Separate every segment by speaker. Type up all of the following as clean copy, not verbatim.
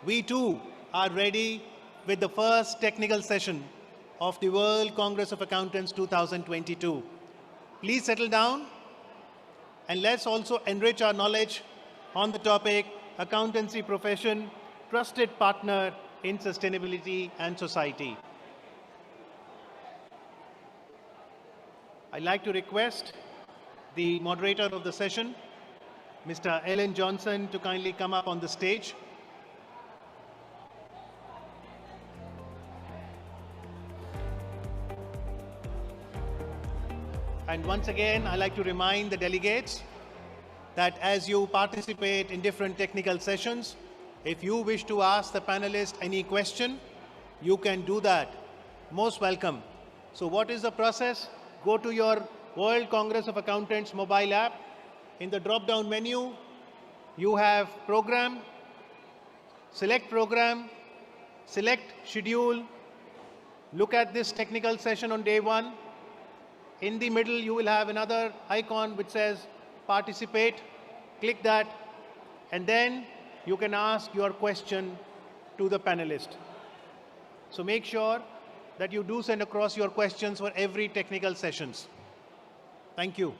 Speaker 1: we too are ready with the first technical session of the World Congress of Accountants 2022. Please settle down and let's also enrich our knowledge on the topic Accountancy Profession, Trusted Partner in Sustainability and Society. I'd like to request the moderator of the session, Mr. Ellen Johnson, to kindly come up on the stage. And once again, I'd like to remind the delegates that as you participate in different technical sessions, if you wish to ask the panelists any question, you can do that. Most welcome. So what is the process? Go to your World Congress of Accountants mobile app. In the drop-down menu, you have Program, select Schedule, look at this technical session on day 1. In the middle, you will have another icon which says Participate. Click that, and then you can ask your question to the panelist. So make sure that you do send across your questions for every technical sessions. Thank you.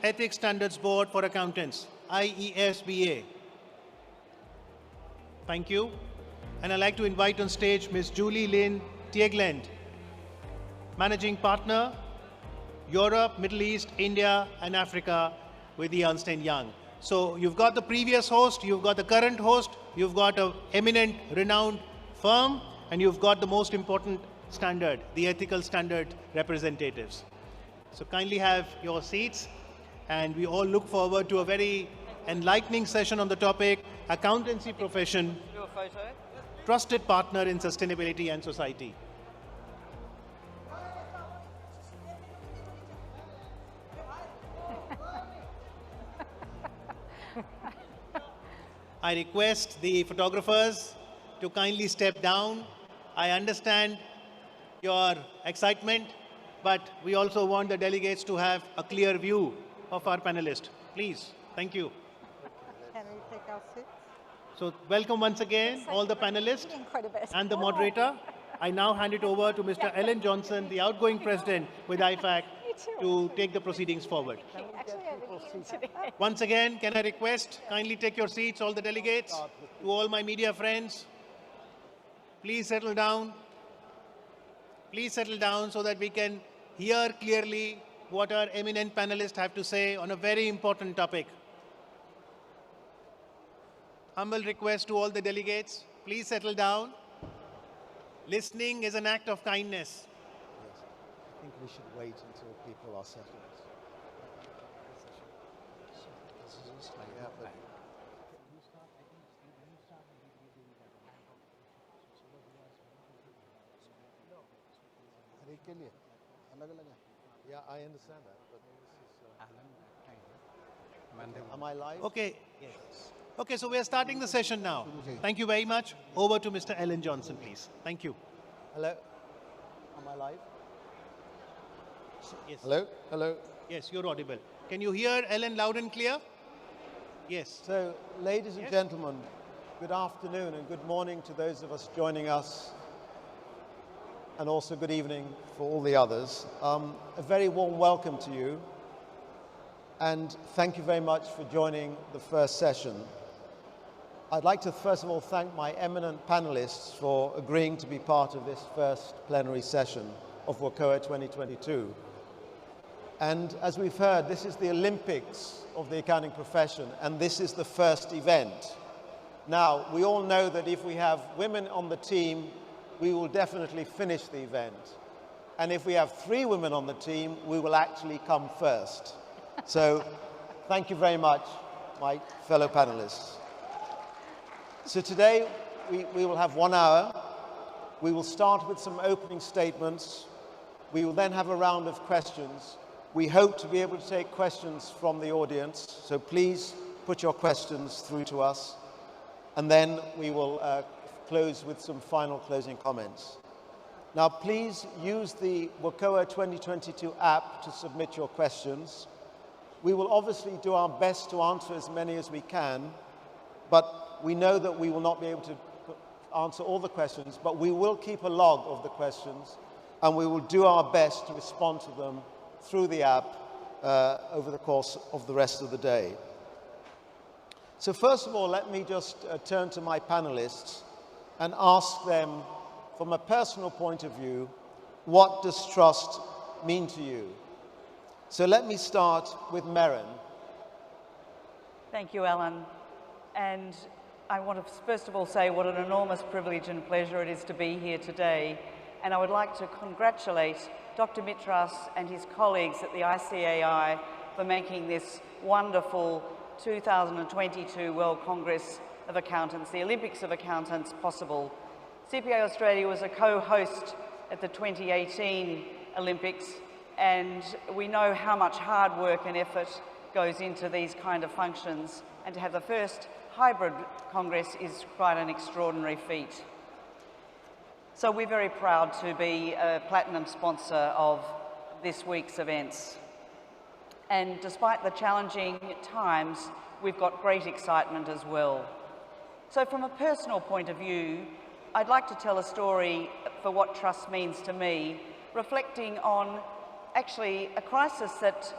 Speaker 1: Ethics Standards Board for Accountants, IESBA. Thank you. And I'd like to invite on stage Ms. Julie Linn Teigland, Managing Partner, Europe, Middle East, India, and Africa with the Ernst & Young. So you've got the previous host, you've got the current host, you've got an eminent, renowned firm, and you've got the most important standard, the ethical standard representatives. So kindly have your seats. And we all look forward to a very enlightening session on the topic, Accountancy Profession, Trusted Partner in Sustainability and Society. I request the photographers to kindly step down. I understand your excitement, but we also want the delegates to have a clear view of our panelists. Please, thank you.
Speaker 2: Can we take our seats?
Speaker 1: So welcome once again, all the panelists and the moderator. I now hand it over to Mr. Ellen Johnson, the outgoing president with IFAC, to take the proceedings forward. Once again, can I request, kindly take your seats, all the delegates, to all my media friends. Please settle down. Please settle down so that we can hear clearly what our eminent panelists have to say on a very important topic. Humble request to all the delegates, please settle down. Listening is an act of kindness.
Speaker 3: Yes, I think we should wait until people are settled. Yeah, but yeah, I understand that, but this is... Am I live?
Speaker 1: Okay.
Speaker 3: Yes.
Speaker 1: Okay, so we are starting the session now. Thank you very much. Over to Mr. Ellen Johnson, please. Thank you.
Speaker 3: Hello? Am I live?
Speaker 1: Yes.
Speaker 3: Hello? Hello?
Speaker 1: Yes, you're audible. Can you hear Ellen loud and clear? Yes.
Speaker 3: So, ladies and gentlemen, good afternoon and good morning to those of us joining us, and also good evening for all the others. A very warm welcome to you, and thank you very much for joining the first session. I'd like to first of all thank my eminent panelists for agreeing to be part of this first plenary session of WCOA 2022. And as we've heard, this is the Olympics of the accounting profession, and this is the first event. Now, we all know that if we have women on the team, we will definitely finish the event. And if we have 3 women on the team, we will actually come first. So, thank you very much, my fellow panelists. So today, we will have 1 hour. We will start with some opening statements. We will then have a round of questions. We hope to be able to take questions from the audience, so please put your questions through to us. And then we will close with some final closing comments. Now, please use the WCOA 2022 app to submit your questions. We will obviously do our best to answer as many as we can, but we know that we will not be able to answer all the questions, but we will keep a log of the questions, and we will do our best to respond to them through the app over the course of the rest of the day. So first of all, let me just turn to my panelists and ask them, from a personal point of view, what does trust mean to you? So let me start with Merran.
Speaker 4: Thank you, Alan. And I want to first of all say what an enormous privilege and pleasure it is to be here today. And I would like to congratulate Dr. Mitras and his colleagues at the ICAI for making this wonderful 2022 World Congress of Accountants, the Olympics of Accountants, possible. CPA Australia was a co-host at the 2018 Olympics, and we know how much hard work and effort goes into these kind of functions, and to have the first hybrid Congress is quite an extraordinary feat. So we're very proud to be a platinum sponsor of this week's events. And despite the challenging times, we've got great excitement as well. So from a personal point of view, I'd like to tell a story for what trust means to me, reflecting on actually a crisis that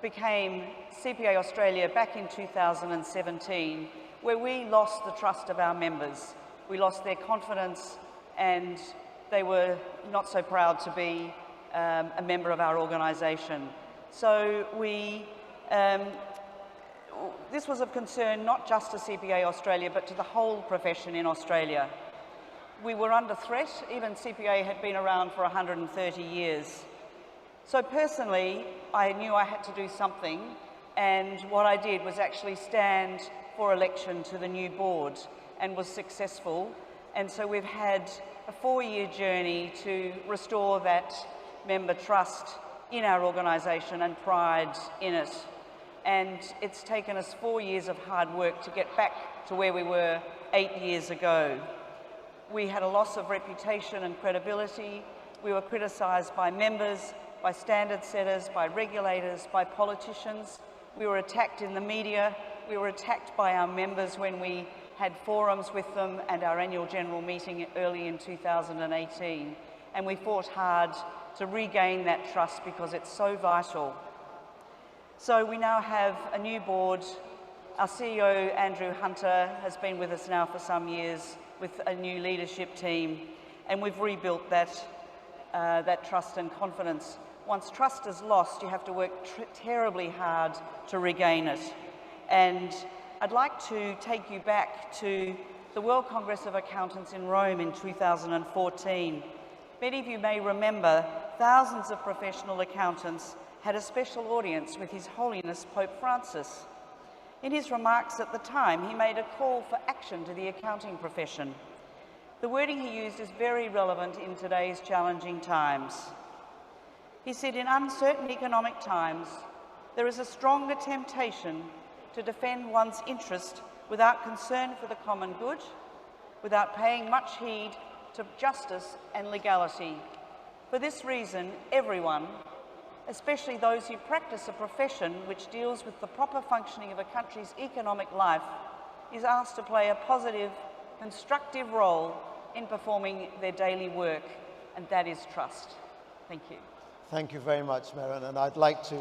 Speaker 4: became CPA Australia back in 2017, where we lost the trust of our members. We lost their confidence, and they were not so proud to be a member of our organisation. So this was of concern not just to CPA Australia, but to the whole profession in Australia. We were under threat. Even CPA had been around for 130 years. So personally, I knew I had to do something, and what I did was actually stand for election to the new board, and was successful. And so we've had a 4-year journey to restore that member trust in our organisation and pride in it. And it's taken us 4 years of hard work to get back to where we were 8 years ago. We had a loss of reputation and credibility. We were criticised by members, by standard setters, by regulators, by politicians. We were attacked in the media. We were attacked by our members when we had forums with them and our annual general meeting early in 2018. And we fought hard to regain that trust because it's so vital. So we now have a new board. Our CEO, Andrew Hunter, has been with us now for some years with a new leadership team, and we've rebuilt that that trust and confidence. Once trust is lost, you have to work terribly hard to regain it. And I'd like to take you back to the World Congress of Accountants in Rome in 2014. Many of you may remember thousands of professional accountants had a special audience with His Holiness Pope Francis. In his remarks at the time, he made a call for action to the accounting profession. The wording he used is very relevant in today's challenging times. He said, in uncertain economic times, there is a stronger temptation to defend one's interest without concern for the common good, without paying much heed to justice and legality. For this reason, everyone, especially those who practice a profession which deals with the proper functioning of a country's economic life, is asked to play a positive, constructive role in performing their daily work, and that is trust. Thank you.
Speaker 3: Thank you very much, Merran, and I'd like to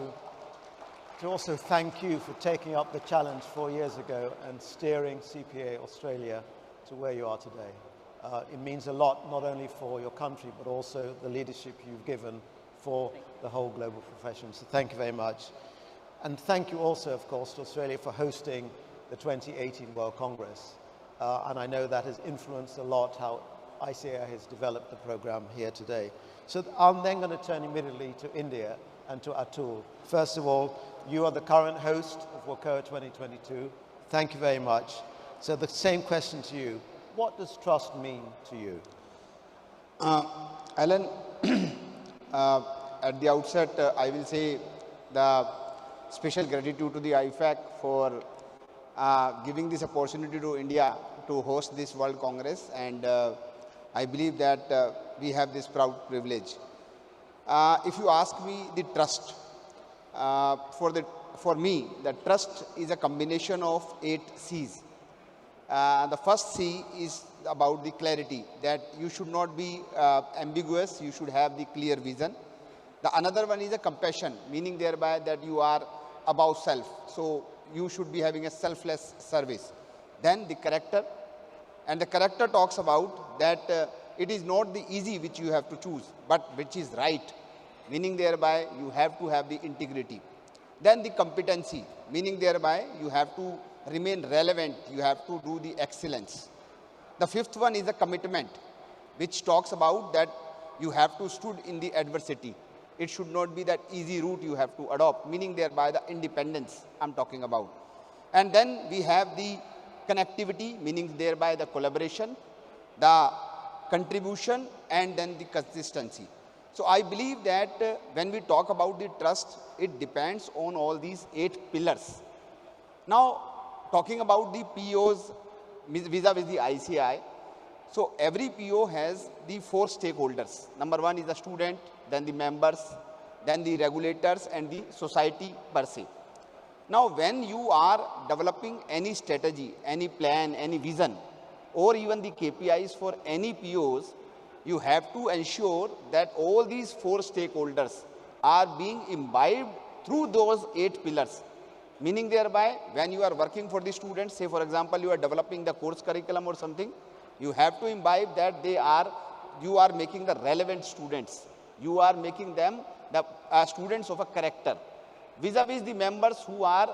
Speaker 3: also thank you for taking up the challenge 4 years ago and steering CPA Australia to where you are today. It means a lot, not only for your country, but also the leadership you've given for the whole global profession. So thank you very much. And thank you also, of course, to Australia for hosting the 2018 World Congress. And I know that has influenced a lot how ICAI has developed the program here today. So I'm then going to turn immediately to India and to Atul. First of all, you are the current host of WCOA 2022. Thank you very much. So the same question to you. What does trust mean to you?
Speaker 5: Alan, at the outset, I will say the special gratitude to the IFAC for giving this opportunity to India to host this World Congress, and I believe that we have this proud privilege. If you ask me the trust, for me, the trust is a combination of 8 C's. The first C is about the clarity, that you should not be ambiguous, you should have the clear vision. The another one is a compassion, meaning thereby that you are above self. So you should be having a selfless service. Then the character, and the character talks about that it is not the easy which you have to choose, but which is right, meaning thereby you have to have the integrity. Then the competency, meaning thereby you have to remain relevant, you have to do the excellence. The fifth one is the commitment, which talks about that you have to stood in the adversity. It should not be that easy route you have to adopt, meaning thereby the independence I'm talking about. And then we have the connectivity, meaning thereby the collaboration, the contribution, and then the consistency. So I believe that when we talk about the trust, it depends on all these 8 pillars. Now, talking about the POs vis-a-vis the ICAI, so every PO has the 4 stakeholders. Number 1 is the student, then the members, then the regulators, and the society per se. Now, when you are developing any strategy, any plan, any vision, or even the KPIs for any POs, you have to ensure that all these 4 stakeholders are being imbibed through those 8 pillars. Meaning thereby, when you are working for the students, say for example, you are developing the course curriculum or something, you have to imbibe that you are making the relevant students. You are making them the students of a character. Vis-a-vis the members who are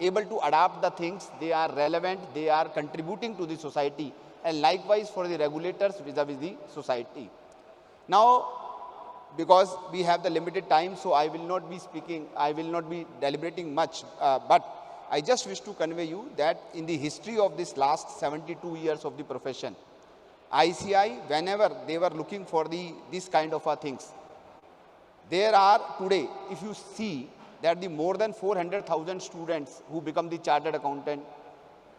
Speaker 5: able to adapt the things, they are relevant, they are contributing to the society, and likewise for the regulators vis-a-vis the society. Now, because we have the limited time, so I will not be speaking, I will not be deliberating much, but I just wish to convey you that in the history of this last 72 years of the profession, ICAI, whenever they were looking for this kind of things, there are today, if you see that the more than 400,000 students who become the chartered accountant,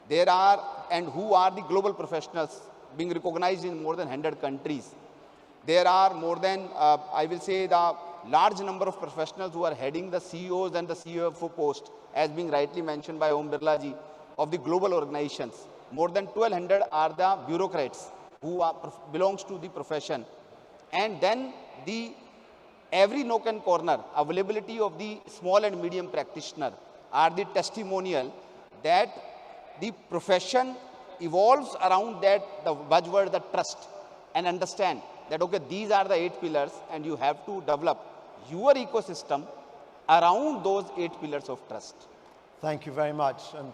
Speaker 5: there are, and who are the global professionals being recognized in more than 100 countries. There are more than, I will say, the large number of professionals who are heading the CEOs and the CFO post, as being rightly mentioned by Om Birla ji, of the global organizations. More than 1,200 are the bureaucrats who belongs to the profession. And then every nook and corner, availability of the small and medium practitioner are the testimonial that the profession evolves around that, the buzzword, the trust, and understand that, okay, these are the 8 pillars and you have to develop your ecosystem around those 8 pillars of trust.
Speaker 3: Thank you very much, and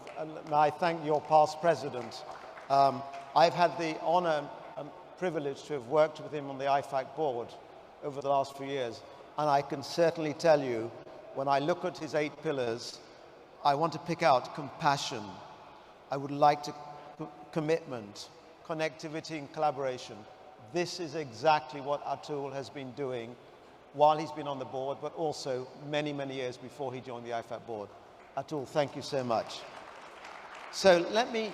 Speaker 3: I thank your past president. I've had the honor and privilege to have worked with him on the IFAC board over the last few years, and I can certainly tell you, when I look at his 8 pillars, I want to pick out compassion. I would like to commitment, connectivity and collaboration. This is exactly what Atul has been doing while he's been on the board, but also many, many years before he joined the IFAC board. Atul, thank you so much. So let me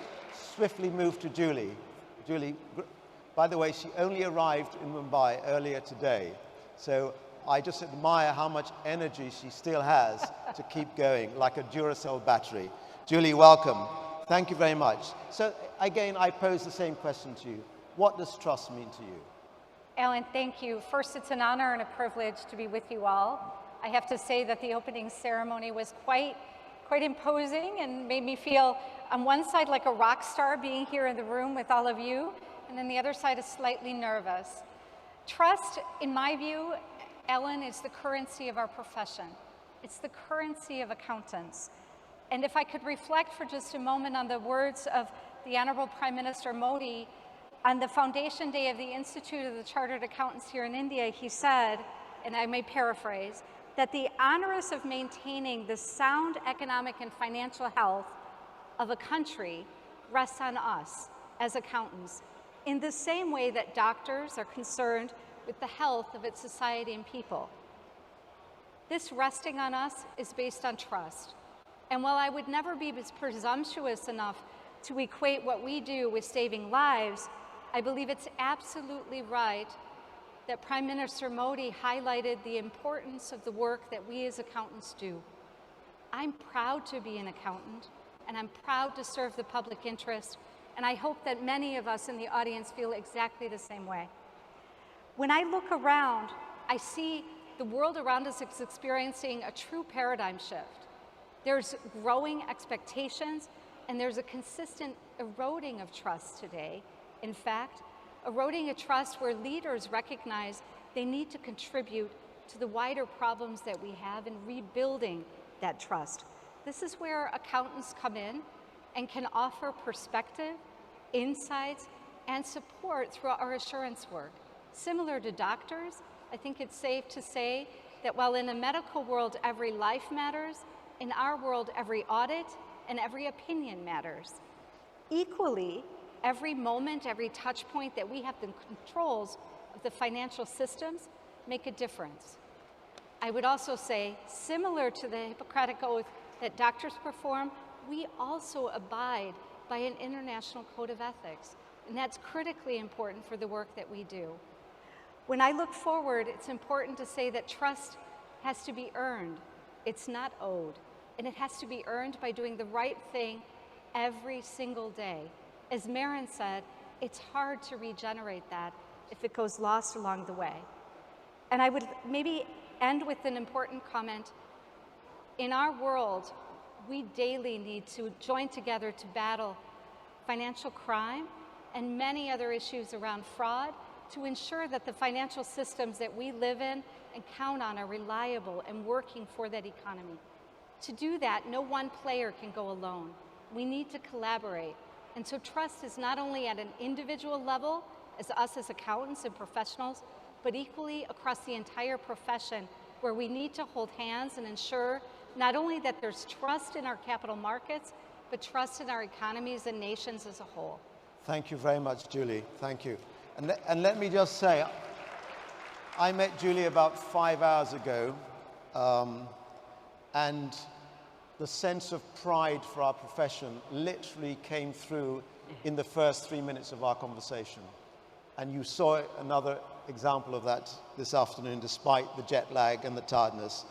Speaker 3: swiftly move to Julie. Julie, by the way, she only arrived in Mumbai earlier today. So I just admire how much energy she still has to keep going, like a Duracell battery. Julie, welcome. Thank you very much. So again, I pose the same question to you. What does trust mean to you?
Speaker 6: Alan, thank you. First, it's an honor and a privilege to be with you all. I have to say that the opening ceremony was quite imposing and made me feel on one side like a rock star being here in the room with all of you, and then the other side is slightly nervous. Trust, in my view, Ellen, is the currency of our profession. It's the currency of accountants. And if I could reflect for just a moment on the words of the Honorable Prime Minister Modi on the foundation day of the Institute of the Chartered Accountants here in India, he said, and I may paraphrase, that the honors of maintaining the sound economic and financial health of a country rests on us as accountants, in the same way that doctors are concerned with the health of its society and people. This resting on us is based on trust. And while I would never be presumptuous enough to equate what we do with saving lives, I believe it's absolutely right that Prime Minister Modi highlighted the importance of the work that we as accountants do. I'm proud to be an accountant, and I'm proud to serve the public interest, and I hope that many of us in the audience feel exactly the same way. When I look around, I see the world around us is experiencing a true paradigm shift. There's growing expectations, and there's a consistent eroding of trust today. In fact, eroding a trust where leaders recognize they need to contribute to the wider problems that we have in rebuilding that trust. This is where accountants come in and can offer perspective, insights, and support through our assurance work. Similar to doctors, I think it's safe to say that while in a medical world every life matters, in our world every audit and every opinion matters. Equally, every moment, every touch point that we have the controls of the financial systems make a difference. I would also say, similar to the Hippocratic Oath that doctors perform, we also abide by an international code of ethics, and that's critically important for the work that we do. When I look forward, it's important to say that trust has to be earned. It's not owed, and it has to be earned by doing the right thing every single day. As Merran said, it's hard to regenerate that if it goes lost along the way. And I would maybe end with an important comment. In our world, we daily need to join together to battle financial crime and many other issues around fraud to ensure that the financial systems that we live in and count on are reliable and working for that economy. To do that, no one player can go alone. We need to collaborate. And so trust is not only at an individual level, as us as accountants and professionals, but equally across the entire profession, where we need to hold hands and ensure not only that there's trust in our capital markets, but trust in our economies and nations as a whole.
Speaker 3: Thank you very much, Julie. Thank you. And let me just say, I met Julie about 5 hours ago, and the sense of pride for our profession literally came through in the first 3 minutes of our conversation. And you saw another example of that this afternoon, despite the jet lag and the tiredness.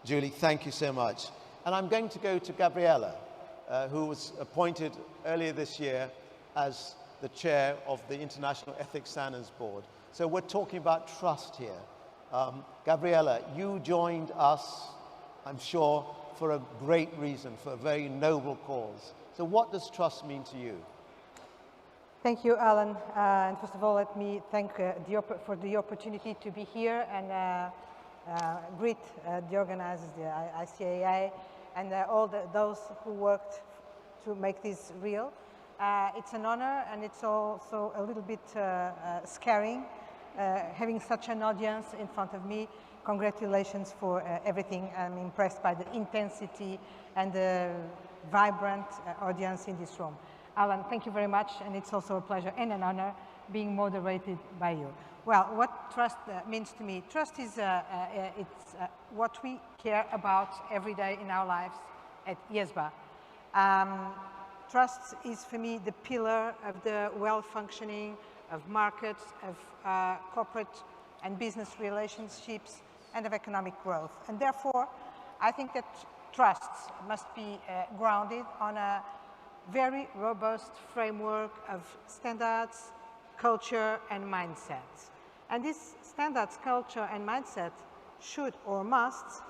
Speaker 3: Julie, thank you so much. And I'm going to go to Gabriela, who was appointed earlier this year as the chair of the International Ethics Standards Board. So we're talking about trust here. Gabriela, you joined us, I'm sure, for a great reason, for a very noble cause. So what does trust mean to you?
Speaker 2: Thank you, Alan. And first of all, let me thank for the opportunity to be here and greet the organizers, the ICAI, and all those who worked to make this real. It's an honor, and it's also a little bit scaring having such an audience in front of me. Congratulations for everything. I'm impressed by the intensity and the vibrant audience in this room. Alan, thank you very much, and it's also a pleasure and an honor being moderated by you. Well, what trust means to me? Trust is what we care about every day in our lives at IESBA. Trust is, for me, the pillar of the well-functioning of markets, of corporate and business relationships, and of economic growth. And therefore, I think that trust must be grounded on a very robust framework of standards, culture, and mindset. And this standards, culture, and mindset should or must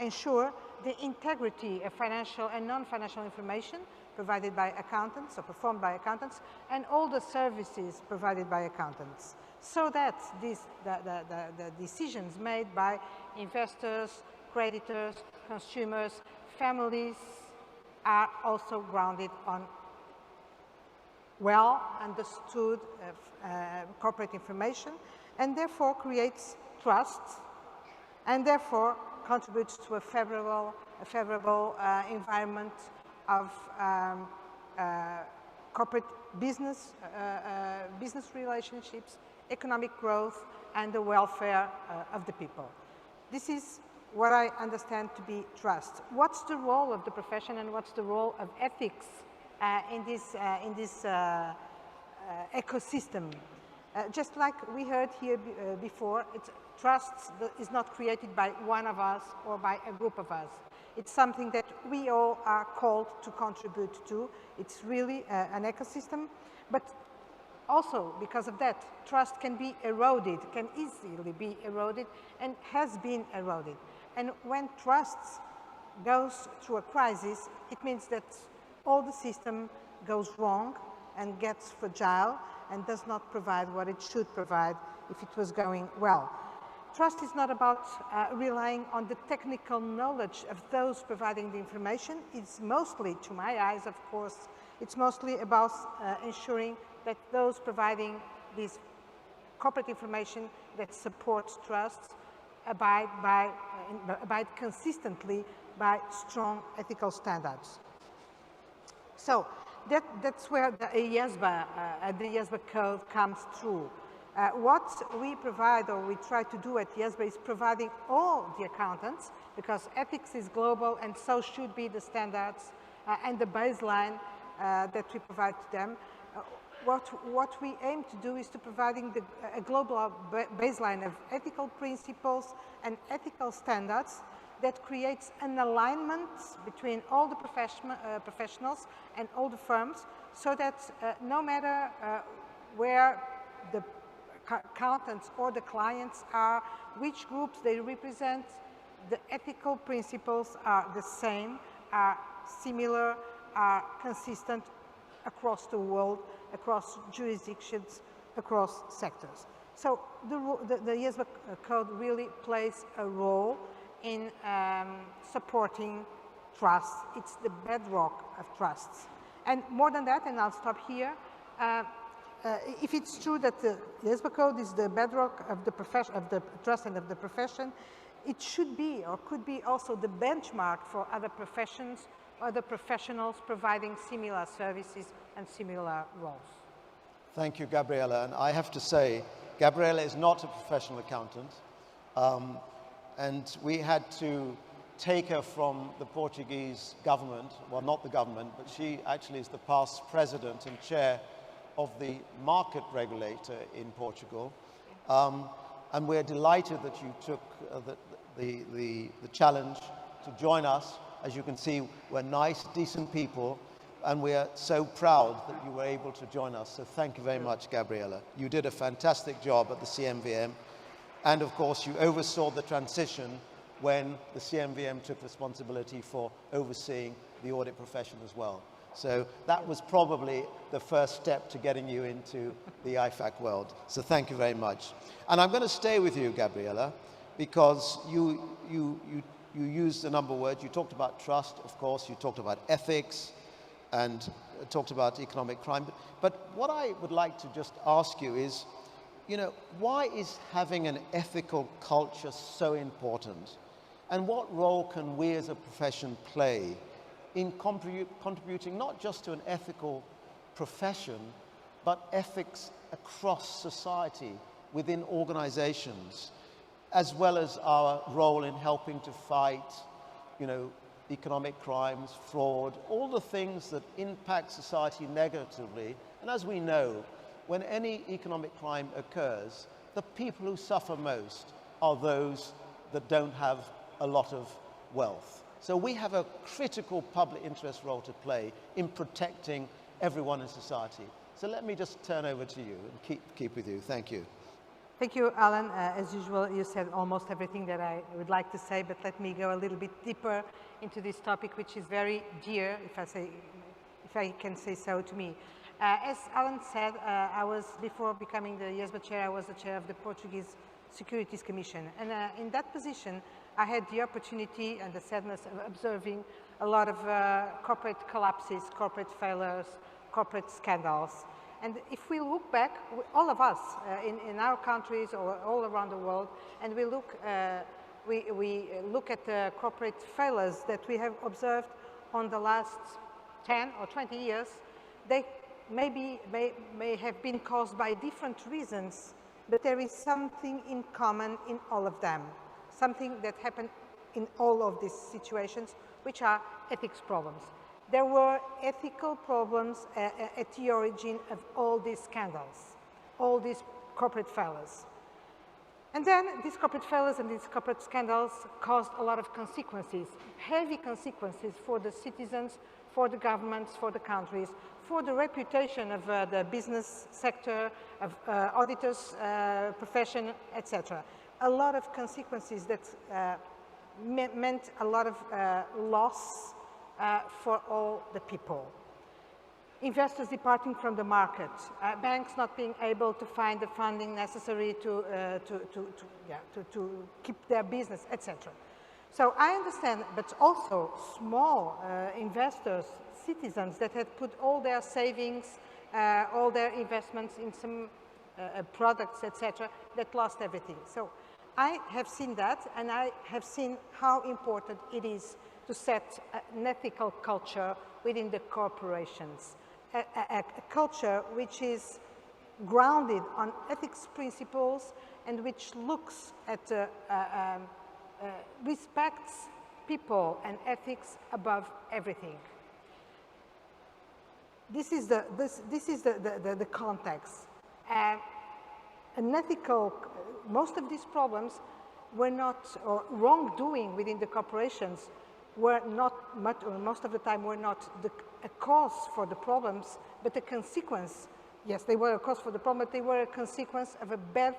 Speaker 2: ensure the integrity of financial and non-financial information provided by accountants or performed by accountants, and all the services provided by accountants, so that the decisions made by investors, creditors, consumers, families are also grounded on well understood corporate information, and therefore creates trust, and therefore contributes to a favorable environment of corporate business relationships, economic growth, and the welfare of the people. This is what I understand to be trust. What's the role of the profession, and what's the role of ethics in this ecosystem? Just like we heard here before, trust is not created by one of us or by a group of us. It's something that we all are called to contribute to. It's really an ecosystem, but also because of that, trust can be eroded, can easily be eroded, and has been eroded. And when trust goes through a crisis, it means that all the system goes wrong and gets fragile and does not provide what it should provide if it was going well. Trust is not about relying on the technical knowledge of those providing the information. It's mostly, to my eyes, of course, it's mostly about ensuring that those providing this corporate information that supports trust abide consistently by strong ethical standards. So that's where the IESBA code comes through. What we provide, or we try to do at IESBA, is providing all the accountants, because ethics is global and so should be the standards and the baseline that we provide to them. What we aim to do is to providing a global baseline of ethical principles and ethical standards that creates an alignment between all the professionals and all the firms, so that no matter where the accountants or the clients are, which groups they represent, the ethical principles are the same, are similar, are consistent across the world, across jurisdictions, across sectors. So the IESBA code really plays a role in supporting trust. It's the bedrock of trusts. And more than that, and I'll stop here, if it's true that the IESBA code is the bedrock of the trust and of the profession, it should be, or could be, also the benchmark for other professions, other professionals providing similar services and similar roles.
Speaker 3: Thank you, Gabriela. And I have to say, Gabriela is not a professional accountant. And we had to take her from the Portuguese government, well, not the government, but she actually is the past president and chair of the market regulator in Portugal. And we're delighted that you took the challenge to join us. As you can see, we're nice, decent people, and we're so proud that you were able to join us. So thank you very much, Gabriela. You did a fantastic job at the CMVM. And of course, you oversaw the transition when the CMVM took responsibility for overseeing the audit profession as well. So that was probably the first step to getting you into the IFAC world. So thank you very much. And I'm going to stay with you, Gabriela, because you used a number of words. You talked about trust, of course. You talked about ethics and talked about economic crime. But what I would like to just ask you is, you know, why is having an ethical culture so important? And what role can we as a profession play in contributing not just to an ethical profession, but ethics across society, within organizations, as well as our role in helping to fight, you know, economic crimes, fraud, all the things that impact society negatively. And as we know, when any economic crime occurs, the people who suffer most are those that don't have a lot of wealth. So we have a critical public interest role to play in protecting everyone in society. So let me just turn over to you and keep with you. Thank you.
Speaker 2: Thank you, Alan. As usual, you said almost everything that I would like to say, but let me go a little bit deeper into this topic, which is very dear, if I can say so, to me. As Alan said, before becoming the IESBA chair, I was the chair of the Portuguese Securities Commission. And in that position, I had the opportunity and the sadness of observing a lot of corporate collapses, corporate failures, corporate scandals. And if we look back, all of us in our countries or all around the world, and we look at the corporate failures that we have observed on the last 10 or 20 years, they may have been caused by different reasons, but there is something in common in all of them, something that happened in all of these situations, which are ethics problems. There were ethical problems at the origin of all these scandals, all these corporate failures. And then these corporate failures and these corporate scandals caused a lot of consequences, heavy consequences for the citizens, for the governments, for the countries, for the reputation of the business sector, of auditors, profession, etc. A lot of consequences that meant a lot of loss for all the people. Investors departing from the market, banks not being able to find the funding necessary to keep their business, etc. So I understand, but also small investors, citizens that had put all their savings, all their investments in some products, etc., that lost everything. So I have seen that, and I have seen how important it is to set an ethical culture within the corporations, a culture which is grounded on ethics principles and which looks at, respects people and ethics above everything. This is the context. An ethical, most of these problems were not, or wrongdoing within the corporations were not much, or most of the time were not a cause for the problems, but a consequence. Yes, they were a cause for the problem, but they were a consequence of a bad,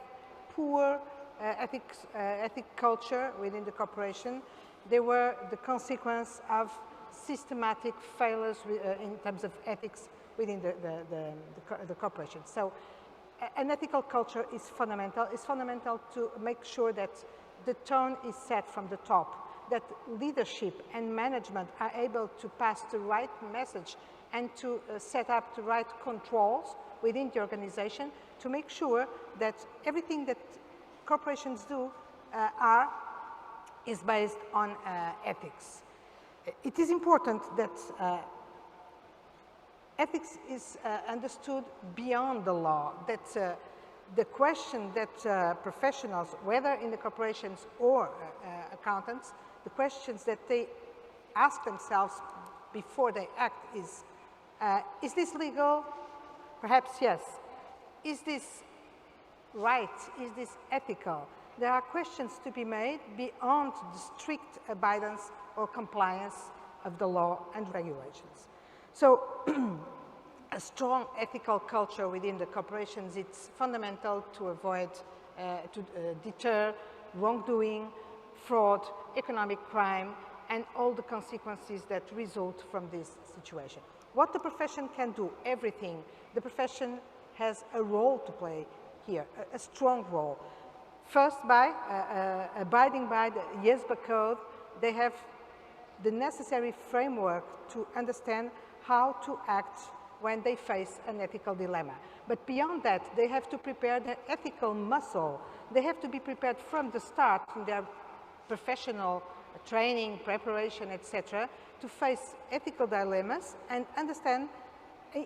Speaker 2: poor ethic culture within the corporation. They were the consequence of systematic failures in terms of ethics within the corporation. So an ethical culture is fundamental. It's fundamental to make sure that the tone is set from the top, that leadership and management are able to pass the right message and to set up the right controls within the organization to make sure that everything that corporations do is based on ethics. It is important that ethics is understood beyond the law, that the question that professionals, whether in the corporations or accountants, the questions that they ask themselves before they act is this legal? Perhaps yes. Is this right? Is this ethical? There are questions to be made beyond the strict abidance or compliance of the law and regulations. So a strong ethical culture within the corporations, it's fundamental to avoid, to deter wrongdoing, fraud, economic crime, and all the consequences that result from this situation. What the profession can do, everything. The profession has a role to play here, a strong role. First, by abiding by the IESBA code, they have the necessary framework to understand how to act when they face an ethical dilemma. But beyond that, they have to prepare their ethical muscle. They have to be prepared from the start in their professional training, preparation, etc., to face ethical dilemmas and understand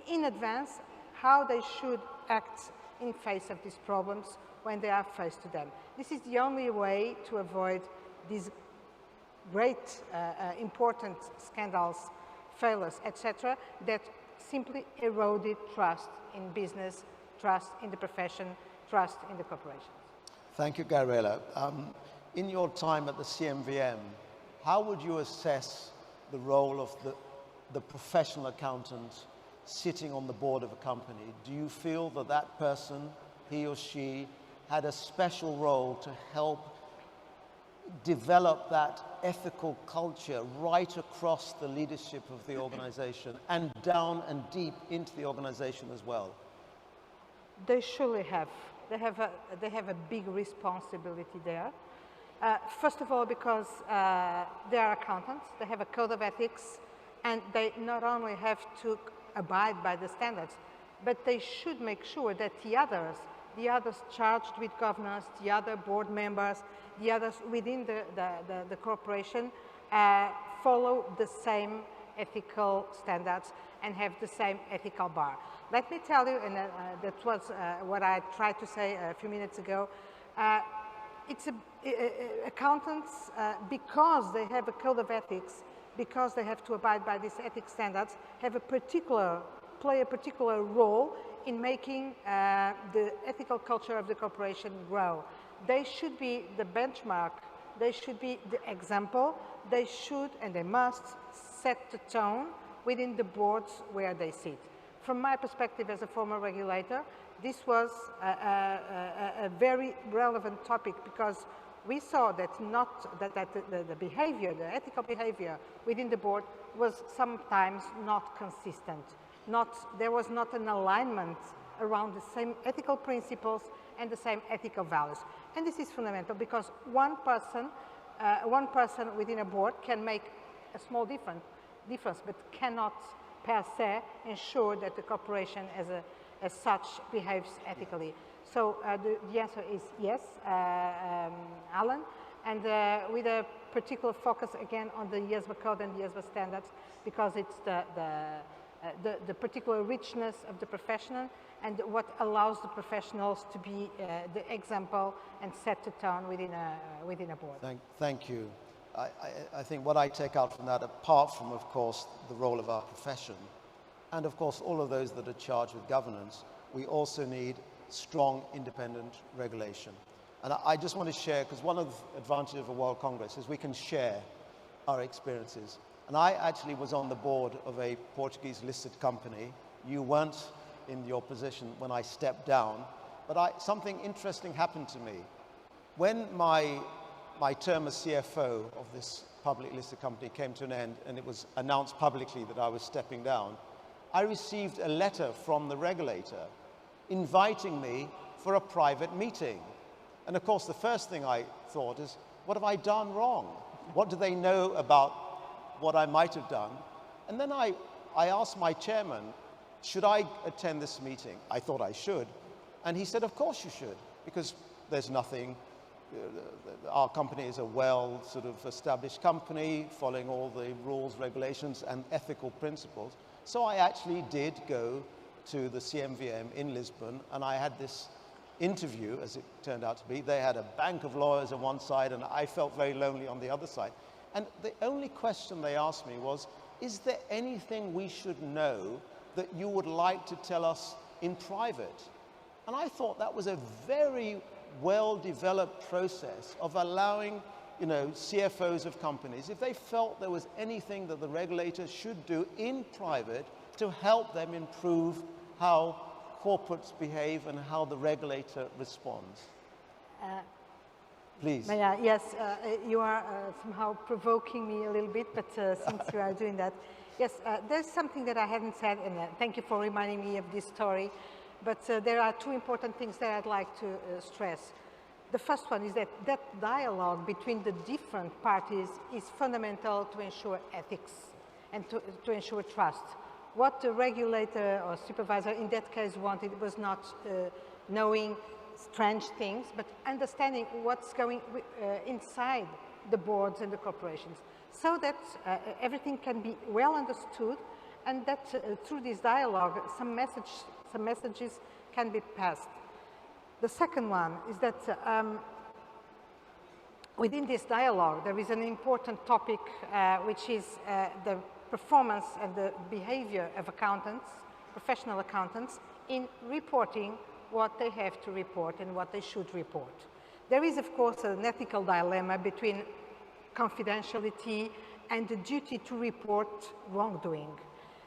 Speaker 2: in advance how they should act in face of these problems when they are faced to them. This is the only way to avoid these great, important scandals, failures, etc., that simply eroded trust in business, trust in the profession, trust in the corporations.
Speaker 3: Thank you, Gabriela. In your time at the CMVM, how would you assess the role of the professional accountant sitting on the board of a company? Do you feel that that person, he or she, had a special role to help develop that ethical culture right across the leadership of the organization and down and deep into the organization as well?
Speaker 2: They surely have. They have a big responsibility there. First of all, because they are accountants, they have a code of ethics, and they not only have to abide by the standards, but they should make sure that the others charged with governance, the other board members, the others within the corporation follow the same ethical standards and have the same ethical bar. Let me tell you, and that was what I tried to say a few minutes ago, accountants, because they have a code of ethics, because they have to abide by these ethics standards, play a particular role in making the ethical culture of the corporation grow. They should be the benchmark, they should be the example, they should and they must set the tone within the boards where they sit. From my perspective as a former regulator, this was a very relevant topic because we saw that the behavior, the ethical behavior within the board was sometimes not consistent. There was not an alignment around the same ethical principles and the same ethical values. And this is fundamental because one person within a board can make a small difference, but cannot per se ensure that the corporation as such behaves ethically. So the answer is yes, Alan, and with a particular focus again on the IESBA code and the IESBA standards, because it's the particular richness of the professional and what allows the professionals to be the example and set the tone within a board.
Speaker 3: Thank you. I think what I take out from that, apart from, of course, the role of our profession, and of course all of those that are charged with governance, we also need strong independent regulation. And I just want to share, because one of the advantages of a World Congress is we can share our experiences. And I actually was on the board of a Portuguese listed company. You weren't in your position when I stepped down, but something interesting happened to me. When my term as CFO of this public listed company came to an end and it was announced publicly that I was stepping down, I received a letter from the regulator inviting me for a private meeting. And of course, the first thing I thought is, what have I done wrong? What do they know about what I might have done? And then I asked my chairman, should I attend this meeting? I thought I should. And he said, of course you should, because there's nothing, our company is a well sort of established company, following all the rules, regulations, and ethical principles. So I actually did go to the CMVM in Lisbon, and I had this interview, as it turned out to be. They had a bank of lawyers on one side, and I felt very lonely on the other side. And the only question they asked me was, is there anything we should know that you would like to tell us in private? And I thought that was a very well-developed process of allowing, CFOs of companies, if they felt there was anything that the regulator should do in private to help them improve how corporates behave and how the regulator responds. Please.
Speaker 2: Yes, you are somehow provoking me a little bit, but since you are doing that, Yes, there's something that I hadn't said, and thank you for reminding me of this story. But there are two important things that I'd like to stress. The first one is that dialogue between the different parties is fundamental to ensure ethics and to ensure trust. What the regulator or supervisor in that case wanted was not knowing strange things, but understanding what's going inside the boards and the corporations, so that everything can be well understood, and that through this dialogue, some messages can be passed. The second one is that within this dialogue, there is an important topic, which is the performance and the behavior of accountants, professional accountants, in reporting what they have to report and what they should report. There is, of course, an ethical dilemma between confidentiality and the duty to report wrongdoing.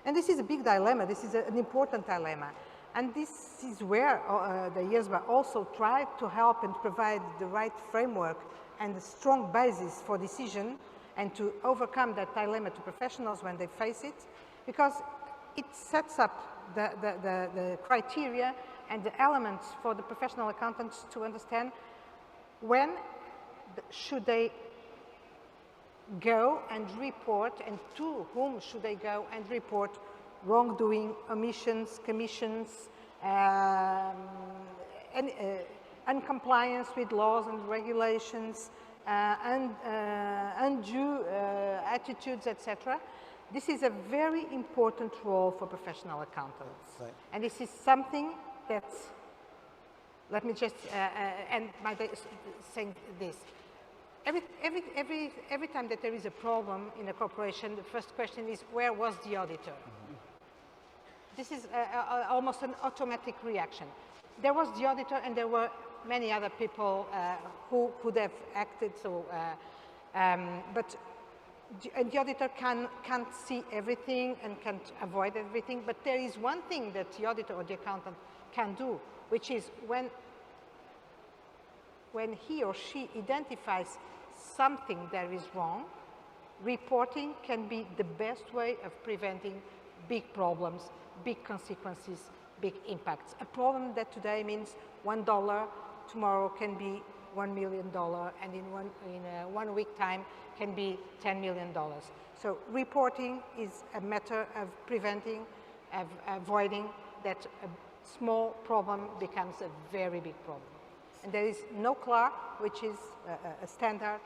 Speaker 2: And this is a big dilemma. This is an important dilemma. And this is where the IESBA also tried to help and provide the right framework and a strong basis for decision and to overcome that dilemma to professionals when they face it, because it sets up the criteria and the elements for the professional accountants to understand when should they go and report, and to whom should they go and report wrongdoing, omissions, commissions, uncompliance with laws and regulations, undue attitudes, etc. This is a very important role for professional accountants. Right. And this is something that, let me just end my saying this. Every time that there is a problem in a corporation, the first question is, where was the auditor? Mm-hmm. This is almost an automatic reaction. There was the auditor, and there were many other people who could have acted. So, but the auditor can't see everything and can't avoid everything. But there is one thing that the auditor or the accountant can do, which is when he or she identifies something that is wrong, reporting can be the best way of preventing big problems, big consequences, big impacts. A problem that today means $1, tomorrow can be $1 million, and in one week time can be $10 million. So reporting is a matter of preventing, of avoiding that a small problem becomes a very big problem. And there is NOCLAR, which is a standard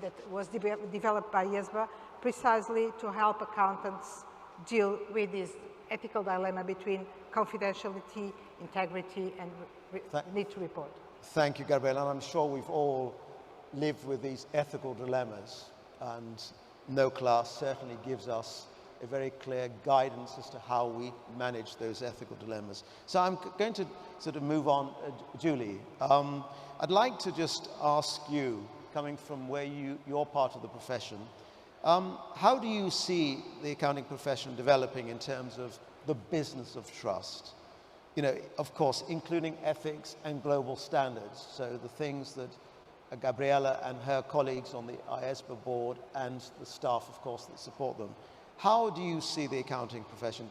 Speaker 2: that was developed by IESBA precisely to help accountants deal with this ethical dilemma between confidentiality, integrity, and need to report.
Speaker 3: Thank you, Gabriela. And I'm sure we've all lived with these ethical dilemmas, and NOCLAR certainly gives us a very clear guidance as to how we manage those ethical dilemmas. So I'm going to sort of move on. Julie, I'd like to just ask you, coming from where you're part of the profession, how do you see the accounting profession developing in terms of the business of trust? You know, of course, including ethics and global standards. So the things that Gabriela and her colleagues on the IESBA board and the staff, of course, that support them. How do you see the accounting profession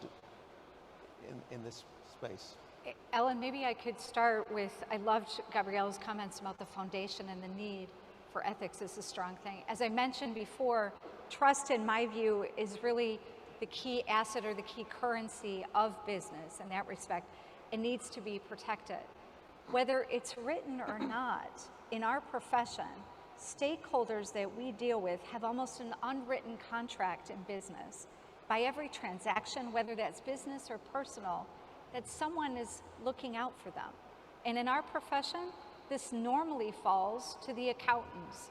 Speaker 3: in this space?
Speaker 6: Ellen, maybe I could start with, I loved Gabriela's comments about the foundation and the need for ethics is a strong thing. As I mentioned before, trust, in my view, is really the key asset or the key currency of business in that respect. It needs to be protected. Whether it's written or not, in our profession, stakeholders that we deal with have almost an unwritten contract in business. By every transaction, whether that's business or personal, that someone is looking out for them. And in our profession, this normally falls to the accountants,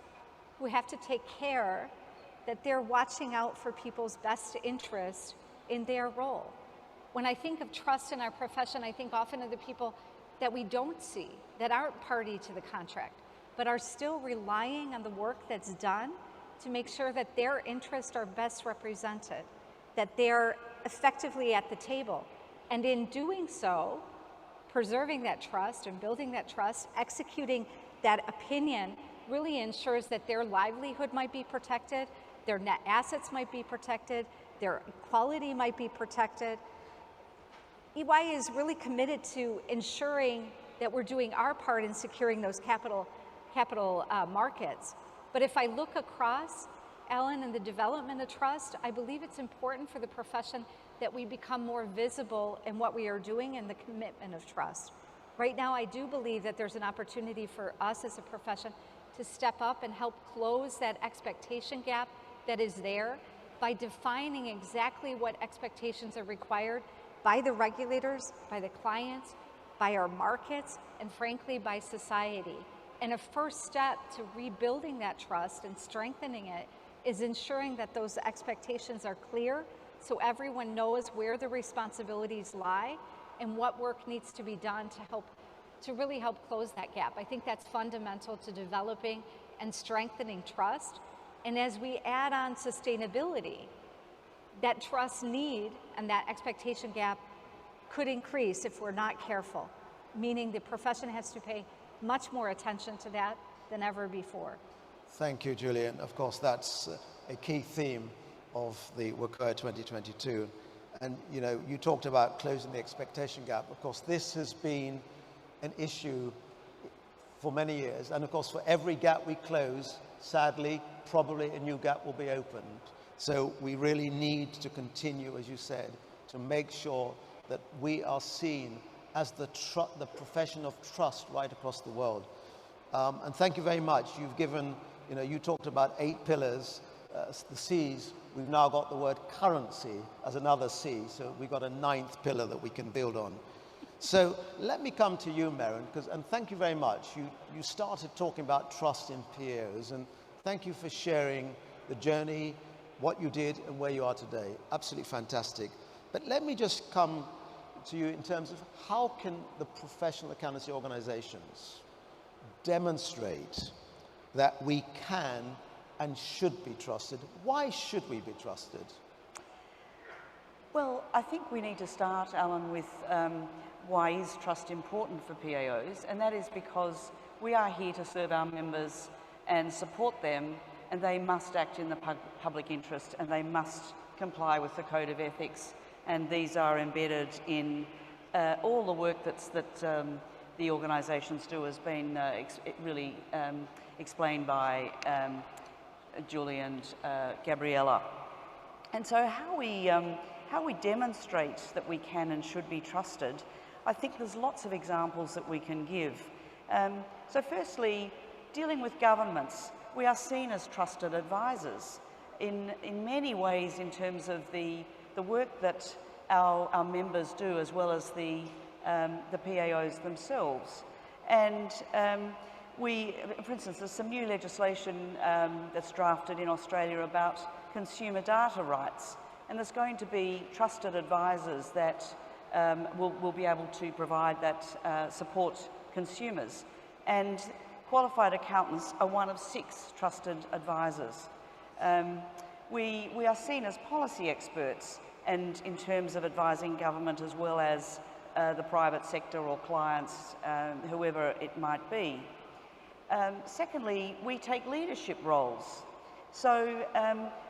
Speaker 6: who have to take care that they're watching out for people's best interest in their role. When I think of trust in our profession, I think often of the people that we don't see, that aren't party to the contract, but are still relying on the work that's done to make sure that their interests are best represented, that they're effectively at the table. And in doing so, preserving that trust and building that trust, executing that opinion really ensures that their livelihood might be protected, their net assets might be protected, their quality might be protected. EY is really committed to ensuring that we're doing our part in securing those capital markets. But if I look across, Alan, and the development of trust, I believe it's important for the profession that we become more visible in what we are doing and the commitment of trust. Right now, I do believe that there's an opportunity for us as a profession to step up and help close that expectation gap that is there by defining exactly what expectations are required by the regulators, by the clients, by our markets, and frankly, by society. And a first step to rebuilding that trust and strengthening it is ensuring that those expectations are clear so everyone knows where the responsibilities lie and what work needs to be done to really help close that gap. I think that's fundamental to developing and strengthening trust. And as we add on sustainability, that trust need and that expectation gap could increase if we're not careful, meaning the profession has to pay much more attention to that than ever before.
Speaker 3: Thank you, Julian. Of course, that's a key theme of the WCOA 2022. And, you know, you talked about closing the expectation gap. Of course, this has been an issue for many years. And of course, for every gap we close, sadly, probably a new gap will be opened. So we really need to continue, as you said, to make sure that we are seen as the profession of trust right across the world. And thank you very much. You've given, you know, you talked about 8 pillars, the C's. We've now got the word currency as another C. So we've got a 9th pillar that we can build on. So let me come to you, Merran, and thank you very much. You started talking about trust in PAOs, and thank you for sharing the journey, what you did, and where you are today. Absolutely fantastic. But let me just come to you in terms of how can the professional accountancy organizations demonstrate that we can and should be trusted? Why should we be trusted?
Speaker 4: Well, I think we need to start, Alan, with why is trust important for PAOs, and that is because we are here to serve our members and support them, and they must act in the public interest, and they must comply with the Code of Ethics, and these are embedded in all the work that the organisations do has been really explained by Julie and Gabriela. And so how we demonstrate that we can and should be trusted, I think there's lots of examples that we can give. So firstly, dealing with governments, we are seen as trusted advisors in many ways in terms of the work that our members do, as well as the PAOs themselves. And for instance, there's some new legislation that's drafted in Australia about consumer data rights, and there's going to be trusted advisors that will be able to provide that support consumers. And qualified accountants are one of 6 trusted advisors. We are seen as policy experts, and in terms of advising government as well as the private sector or clients, whoever it might be. Secondly, we take leadership roles. So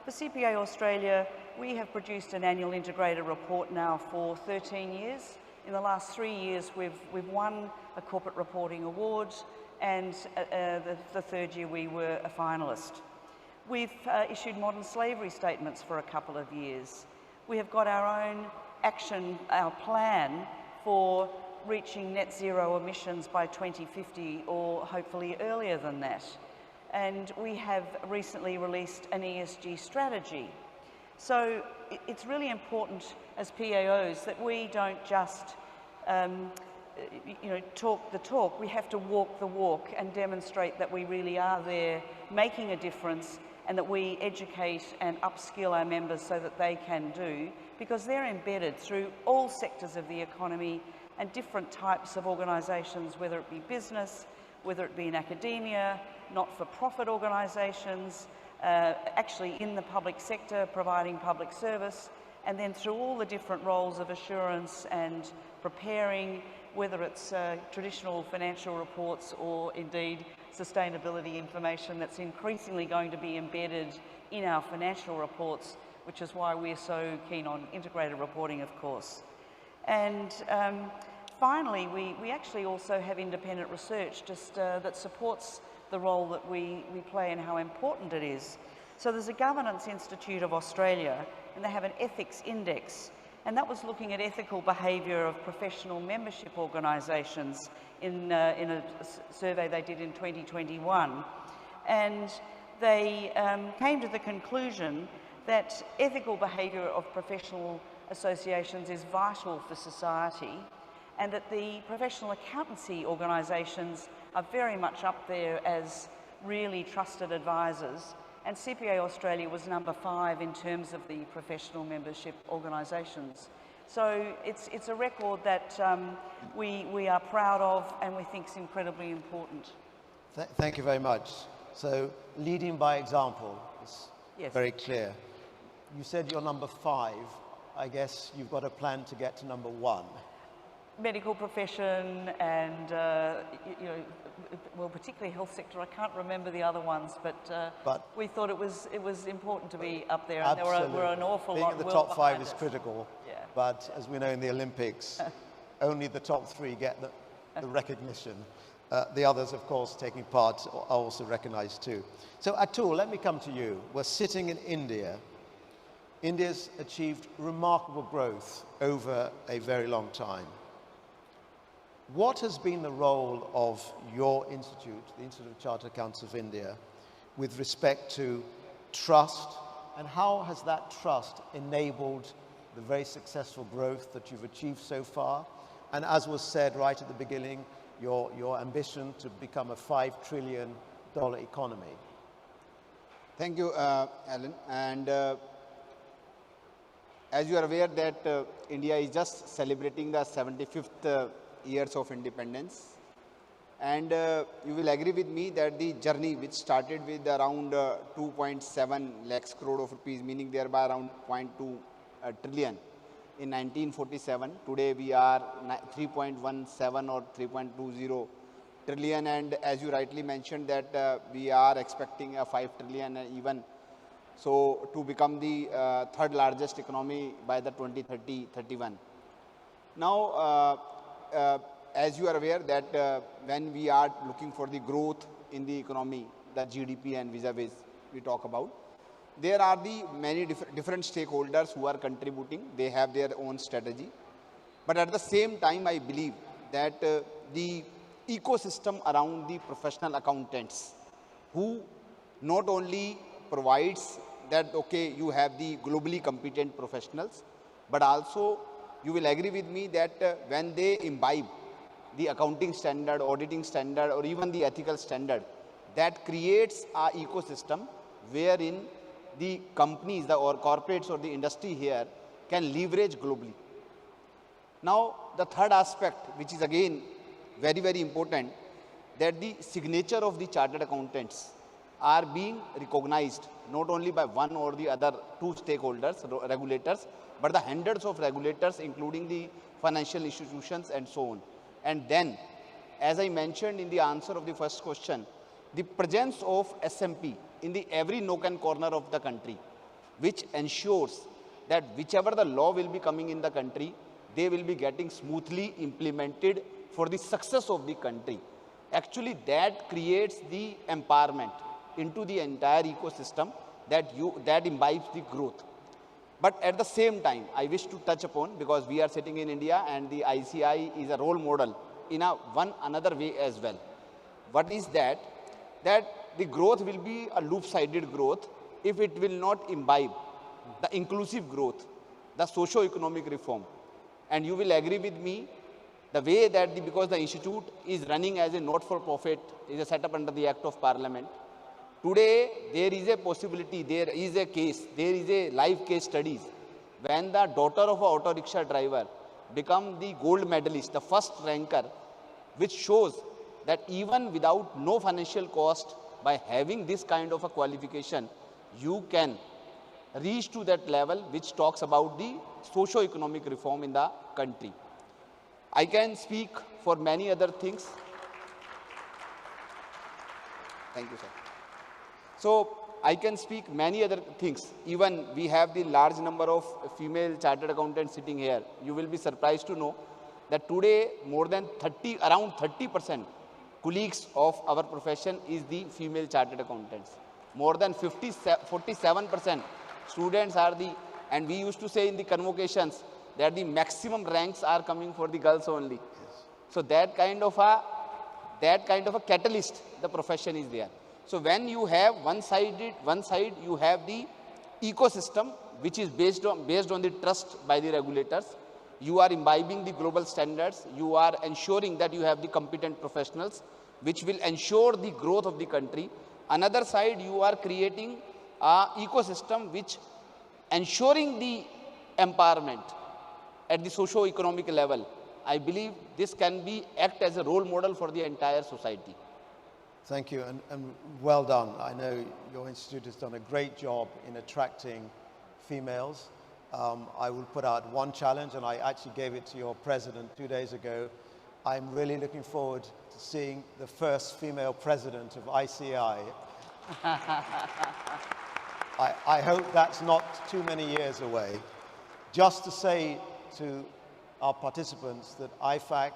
Speaker 4: for CPA Australia, we have produced an annual integrated report now for 13 years. In the last 3 years, we've won a corporate reporting award, and the 3rd year we were a finalist. We've issued modern slavery statements for a couple of years. We have got our own action, our plan for reaching net zero emissions by 2050, or hopefully earlier than that. And we have recently released an ESG strategy. So it's really important as PAOs that we don't just talk the talk. We have to walk the walk and demonstrate that we really are there making a difference, and that we educate and upskill our members so that they can do, because they're embedded through all sectors of the economy and different types of organisations, whether it be business, whether it be in academia, not-for-profit organisations, actually in the public sector providing public service, and then through all the different roles of assurance and preparing, whether it's traditional financial reports or indeed sustainability information that's increasingly going to be embedded in our financial reports. which is why we're so keen on integrated reporting, of course. And finally, we actually also have independent research that supports the role that we play and how important it is. So there's a Governance Institute of Australia, and they have an ethics index, and that was looking at ethical behaviour of professional membership organisations in a survey they did in 2021. And they came to the conclusion that ethical behaviour of professional associations is vital for society, and that the professional accountancy organisations are very much up there as really trusted advisors. And CPA Australia was number 5 in terms of the professional membership organisations. So it's a record that we are proud of and we think is incredibly important.
Speaker 3: Thank you very much. So leading by example is very clear. You said you're number 5. I guess you've got a plan to get to number 1.
Speaker 4: Medical profession and, you know, well, particularly health sector. I can't remember the other ones, but we thought it was important to be up there. And
Speaker 3: absolutely.
Speaker 4: there were an awful
Speaker 3: Being
Speaker 4: lot.
Speaker 3: in the top 5 is
Speaker 4: us.
Speaker 3: critical,
Speaker 4: Yeah.
Speaker 3: but as we know in the Olympics, only the top 3 get the recognition. The others, of course, taking part are also recognized too. So Atul, let me come to you. We're sitting in India. India's achieved remarkable growth over a very long time. What has been the role of your institute, the Institute of Chartered Accountants of India, with respect to trust, and how has that trust enabled the very successful growth that you've achieved so far? And as was said right at the beginning, your ambition to become a $5 trillion economy.
Speaker 5: Thank you, Alan. And as you are aware that India is just celebrating the 75th years of independence. And you will agree with me that the journey, which started with around 2.7 lakhs crore of rupees, meaning thereby around 0.2 trillion in 1947. Today we are 3.17 or 3.20 trillion, and as you rightly mentioned that we are expecting a 5 trillion even so to become the third largest economy by the 2030-31. Now, as you are aware that when we are looking for the growth in the economy, the GDP and vis-a-vis we talk about, there are the many different stakeholders who are contributing. They have their own strategy. But at the same time, I believe that the ecosystem around the professional accountants, who not only provides that, okay, you have the globally competent professionals, but also you will agree with me that when they imbibe the accounting standard, auditing standard, or even the ethical standard, that creates an ecosystem wherein the companies or corporates or the industry here can leverage globally. Now, the third aspect, which is again very, very important, that the signature of the chartered accountants are being recognized not only by one or the other two stakeholders, regulators, but the hundreds of regulators, including the financial institutions and so on. And then, as I mentioned in the answer of the first question, the presence of SMP in the every nook and corner of the country, which ensures that whichever the law will be coming in the country, they will be getting smoothly implemented for the success of the country. Actually, that creates the empowerment into the entire ecosystem that imbibes the growth. But at the same time, I wish to touch upon, because we are sitting in India and the ICAI is a role model in another way as well. What is that? That the growth will be a loop-sided growth if it will not imbibe the inclusive growth, the socio-economic reform. And you will agree with me, the way that because the institute is running as a not-for-profit, is a set up under the Act of Parliament. Today, there is a possibility, there is a case, there is a live case studies when the daughter of an auto rickshaw driver become the gold medalist, the first ranker, which shows that even without no financial cost, by having this kind of a qualification, you can reach to that level which talks about the socio-economic reform in the country. I can speak for many other things. Thank you, sir. So, I can speak many other things. Even we have the large number of female chartered accountants sitting here. You will be surprised to know that today more than around 30% colleagues of our profession is the female chartered accountants. More than 47% students are the, and we used to say in the convocations that the maximum ranks are coming for the girls only. So that kind of a catalyst, the profession is there. So when you have one side you have the ecosystem which is based on the trust by the regulators. You are imbibing the global standards. You are ensuring that you have the competent professionals which will ensure the growth of the country. Another side, you are creating an ecosystem which ensuring the empowerment at the socio-economic level. I believe this can act as a role model for the entire society.
Speaker 3: Thank you, and well done. I know your institute has done a great job in attracting females. I will put out one challenge, and I actually gave it to your president 2 days ago. I'm really looking forward to seeing the first female president of ICAI. I hope that's not too many years away. Just to say to our participants that IFAC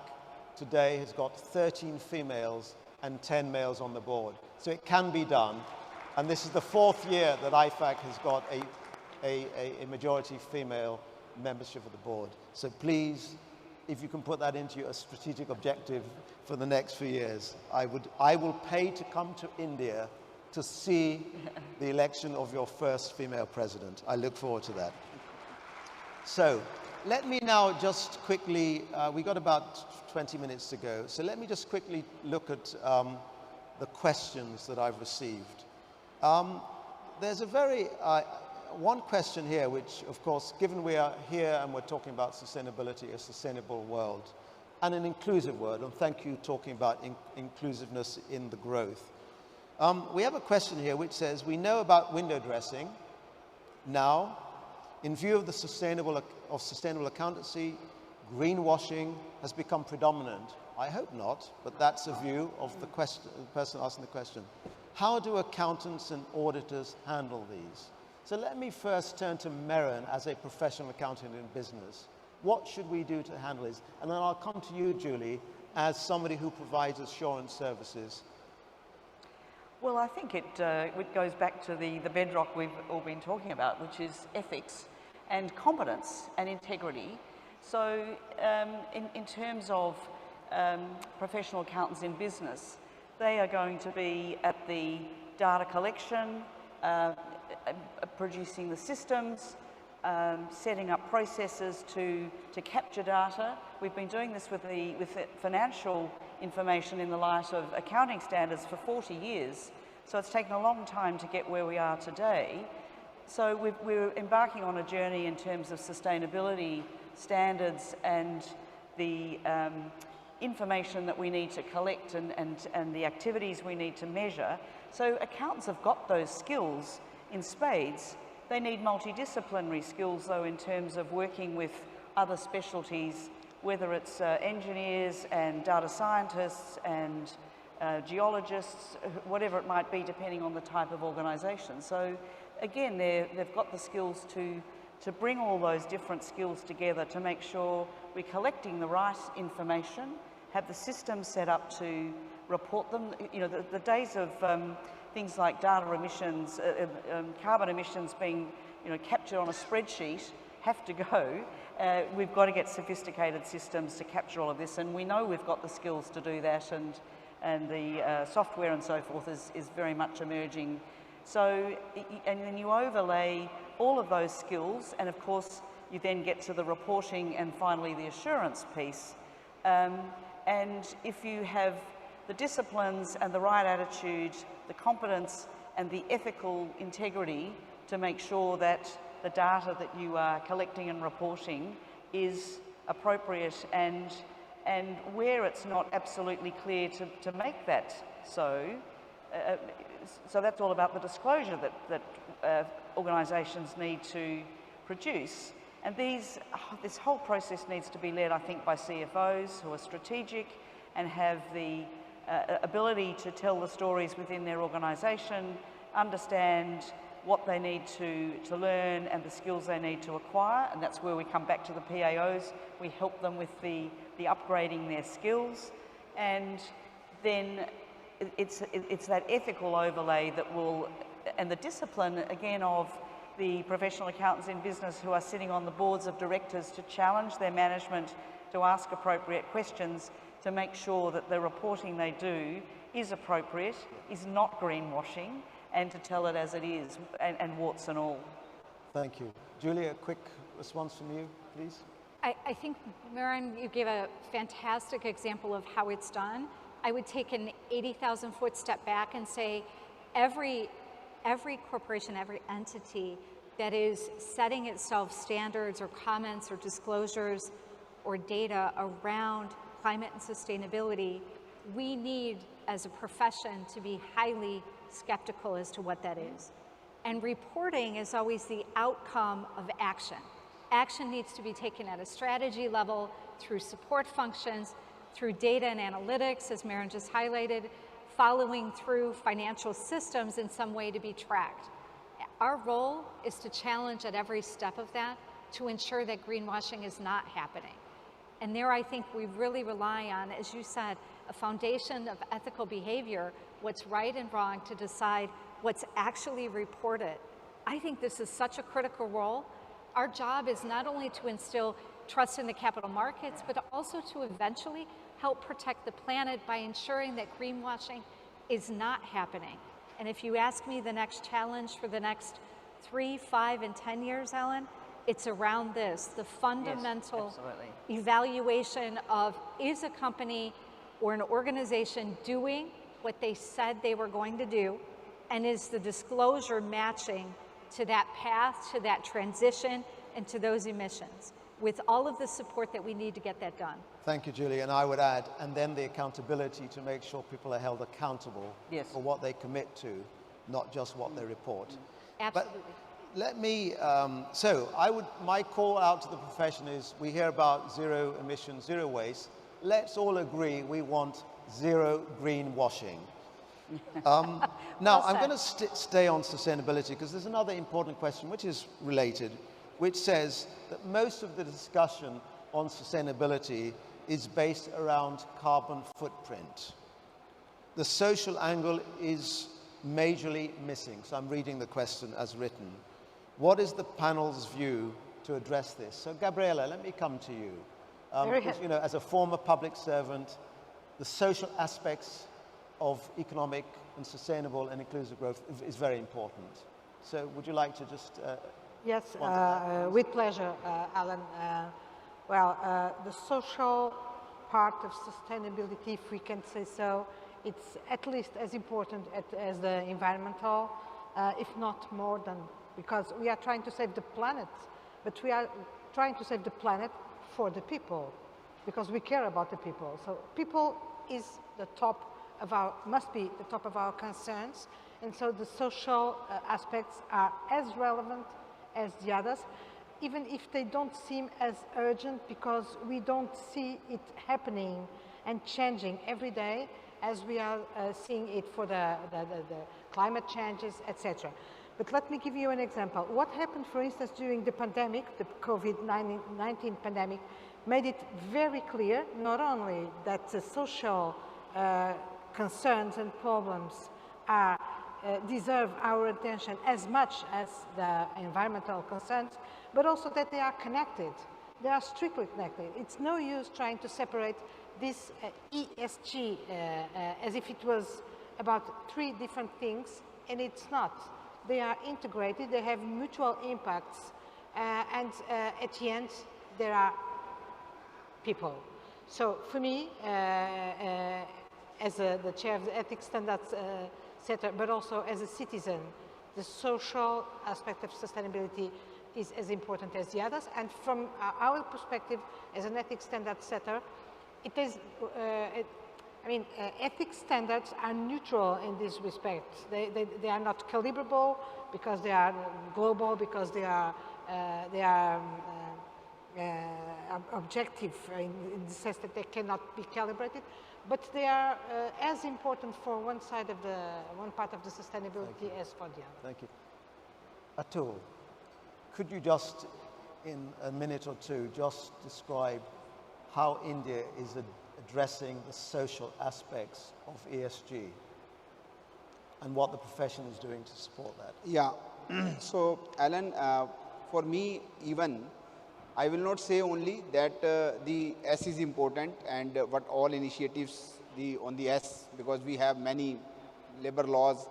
Speaker 3: today has got 13 females and 10 males on the board. So it can be done. And this is the 4th year that IFAC has got a majority female membership of the board. So please, if you can put that into a strategic objective for the next few years, I will pay to come to India to see the election of your first female president. I look forward to that. So let me now just quickly, we got about 20 minutes to go, so let me just quickly look at the questions that I've received. There's a very, one question here, which of course, given we are here and we're talking about sustainability, a sustainable world, and an inclusive world, and thank you talking about inclusiveness in the growth. We have a question here which says, we know about window dressing. Now, in view of the sustainable accountancy, greenwashing has become predominant. I hope not, but that's a view of the person asking the question. How do accountants and auditors handle these? So let me first turn to Merran as a professional accountant in business. What should we do to handle this? And then I'll come to you, Julie, as somebody who provides assurance services.
Speaker 4: Well, I think it goes back to the bedrock we've all been talking about, which is ethics and competence and integrity. So in terms of professional accountants in business, they are going to be at the data collection, producing the systems, setting up processes to capture data. We've been doing this with financial information in the light of accounting standards for 40 years. So it's taken a long time to get where we are today. So we're embarking on a journey in terms of sustainability standards and the information that we need to collect and the activities we need to measure. So accountants have got those skills in spades. They need multidisciplinary skills, though, in terms of working with other specialties, whether it's engineers and data scientists and geologists, whatever it might be, depending on the type of organisation. So again, they've got the skills to bring all those different skills together to make sure we're collecting the right information, have the system set up to report them. You know, the days of things like data emissions, carbon emissions being captured on a spreadsheet have to go. We've got to get sophisticated systems to capture all of this, and we know we've got the skills to do that, and the software and so forth is very much emerging. So, and then you overlay all of those skills, and of course you then get to the reporting and finally the assurance piece. And if you have the disciplines and the right attitude, the competence and the ethical integrity to make sure that the data that you are collecting and reporting is appropriate, and where it's not absolutely clear to make that so. So that's all about the disclosure that organisations need to produce. And this whole process needs to be led, I think, by CFOs who are strategic and have the ability to tell the stories within their organisation, understand what they need to learn and the skills they need to acquire, and that's where we come back to the PAOs. We help them with the upgrading their skills, and then it's that ethical overlay that will, and the discipline again of the professional accountants in business who are sitting on the boards of directors to challenge their management, to ask appropriate questions, to make sure that the reporting they do is appropriate, is not greenwashing, and to tell it as it is, and warts and all.
Speaker 3: Thank you. Julie, a quick response from you, please.
Speaker 6: I think, Merran, you gave a fantastic example of how it's done. I would take an 80,000-foot step back and say every corporation, every entity that is setting itself standards or comments or disclosures or data around climate and sustainability, we need, as a profession, to be highly skeptical as to what that is. And reporting is always the outcome of action. Action needs to be taken at a strategy level, through support functions, through data and analytics, as Merran just highlighted, following through financial systems in some way to be tracked. Our role is to challenge at every step of that to ensure that greenwashing is not happening. And there I think we really rely on, as you said, a foundation of ethical behavior, what's right and wrong, to decide what's actually reported. I think this is such a critical role. Our job is not only to instill trust in the capital markets, but also to eventually help protect the planet by ensuring that greenwashing is not happening. And if you ask me the next challenge for the next 3, 5, and 10 years, Ellen, it's around this, the fundamental evaluation of, is a company or an organization doing what they said they were going to do, and is the disclosure matching to that path, to that transition, and to those emissions, with all of the support that we need to get that done.
Speaker 3: Thank you, Julie. And I would add, and then the accountability to make sure people are held accountable for what they commit to, not just what they report.
Speaker 6: Absolutely.
Speaker 3: But let me, my call out to the profession is, we hear about zero emissions, zero waste. Let's all agree we want zero greenwashing. Now, I'm going to stay on sustainability, because there's another important question which is related, which says that most of the discussion on sustainability is based around carbon footprint. The social angle is majorly missing. So I'm reading the question as written. What is the panel's view to address this? So Gabriela, let me come to you. Because, you know, as a former public servant, the social aspects of economic and sustainable and inclusive growth is very important. So would you like to just...
Speaker 2: Yes, with pleasure, Alan. The social part of sustainability, if we can say so, it's at least as important as the environmental, if not more than, because we are trying to save the planet, but we are trying to save the planet for the people, because we care about the people. So people is the top of our, must be the top of our concerns, and so the social aspects are as relevant as the others, even if they don't seem as urgent, because we don't see it happening and changing every day as we are seeing it for the climate changes, etc. But let me give you an example. What happened, for instance, during the pandemic, the COVID-19 pandemic, made it very clear not only that the social concerns and problems deserve our attention as much as the environmental concerns, but also that they are connected. They are strictly connected. It's no use trying to separate this ESG as if it was about 3 different things, and it's not. They are integrated, they have mutual impacts, and at the end, there are people. So for me, as the chair of the ethics standards setter, but also as a citizen, the social aspect of sustainability is as important as the others. And from our perspective, as an ethics standard setter, it is, ethics standards are neutral in this respect. They are not calibrable because they are global, because they are objective in the sense that they cannot be calibrated. but they are as important for one part of the sustainability as for the other.
Speaker 3: Thank you. Atul, could you just, in a minute or two, just describe how India is addressing the social aspects of ESG and what the profession is doing to support that?
Speaker 5: Yeah. So, Alan, for me, even, I will not say only that the S is important and what all initiatives on the S, because we have many labor laws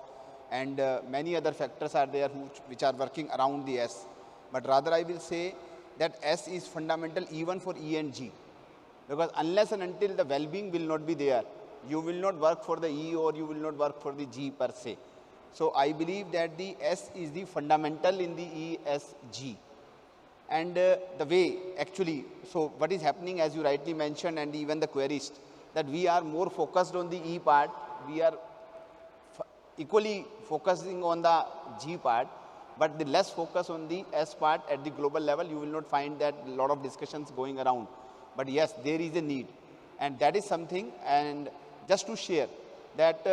Speaker 5: and many other factors are there which are working around the S. But rather I will say that S is fundamental even for E and G. Because unless and until the well-being will not be there, you will not work for the E or you will not work for the G per se. So I believe that the S is the fundamental in the ESG. And the way actually, so what is happening, as you rightly mentioned, and even the querist, that we are more focused on the E part, we are equally focusing on the G part, but the less focus on the S part at the global level. You will not find that a lot of discussions going around. But yes, there is a need. And that is something, and just to share that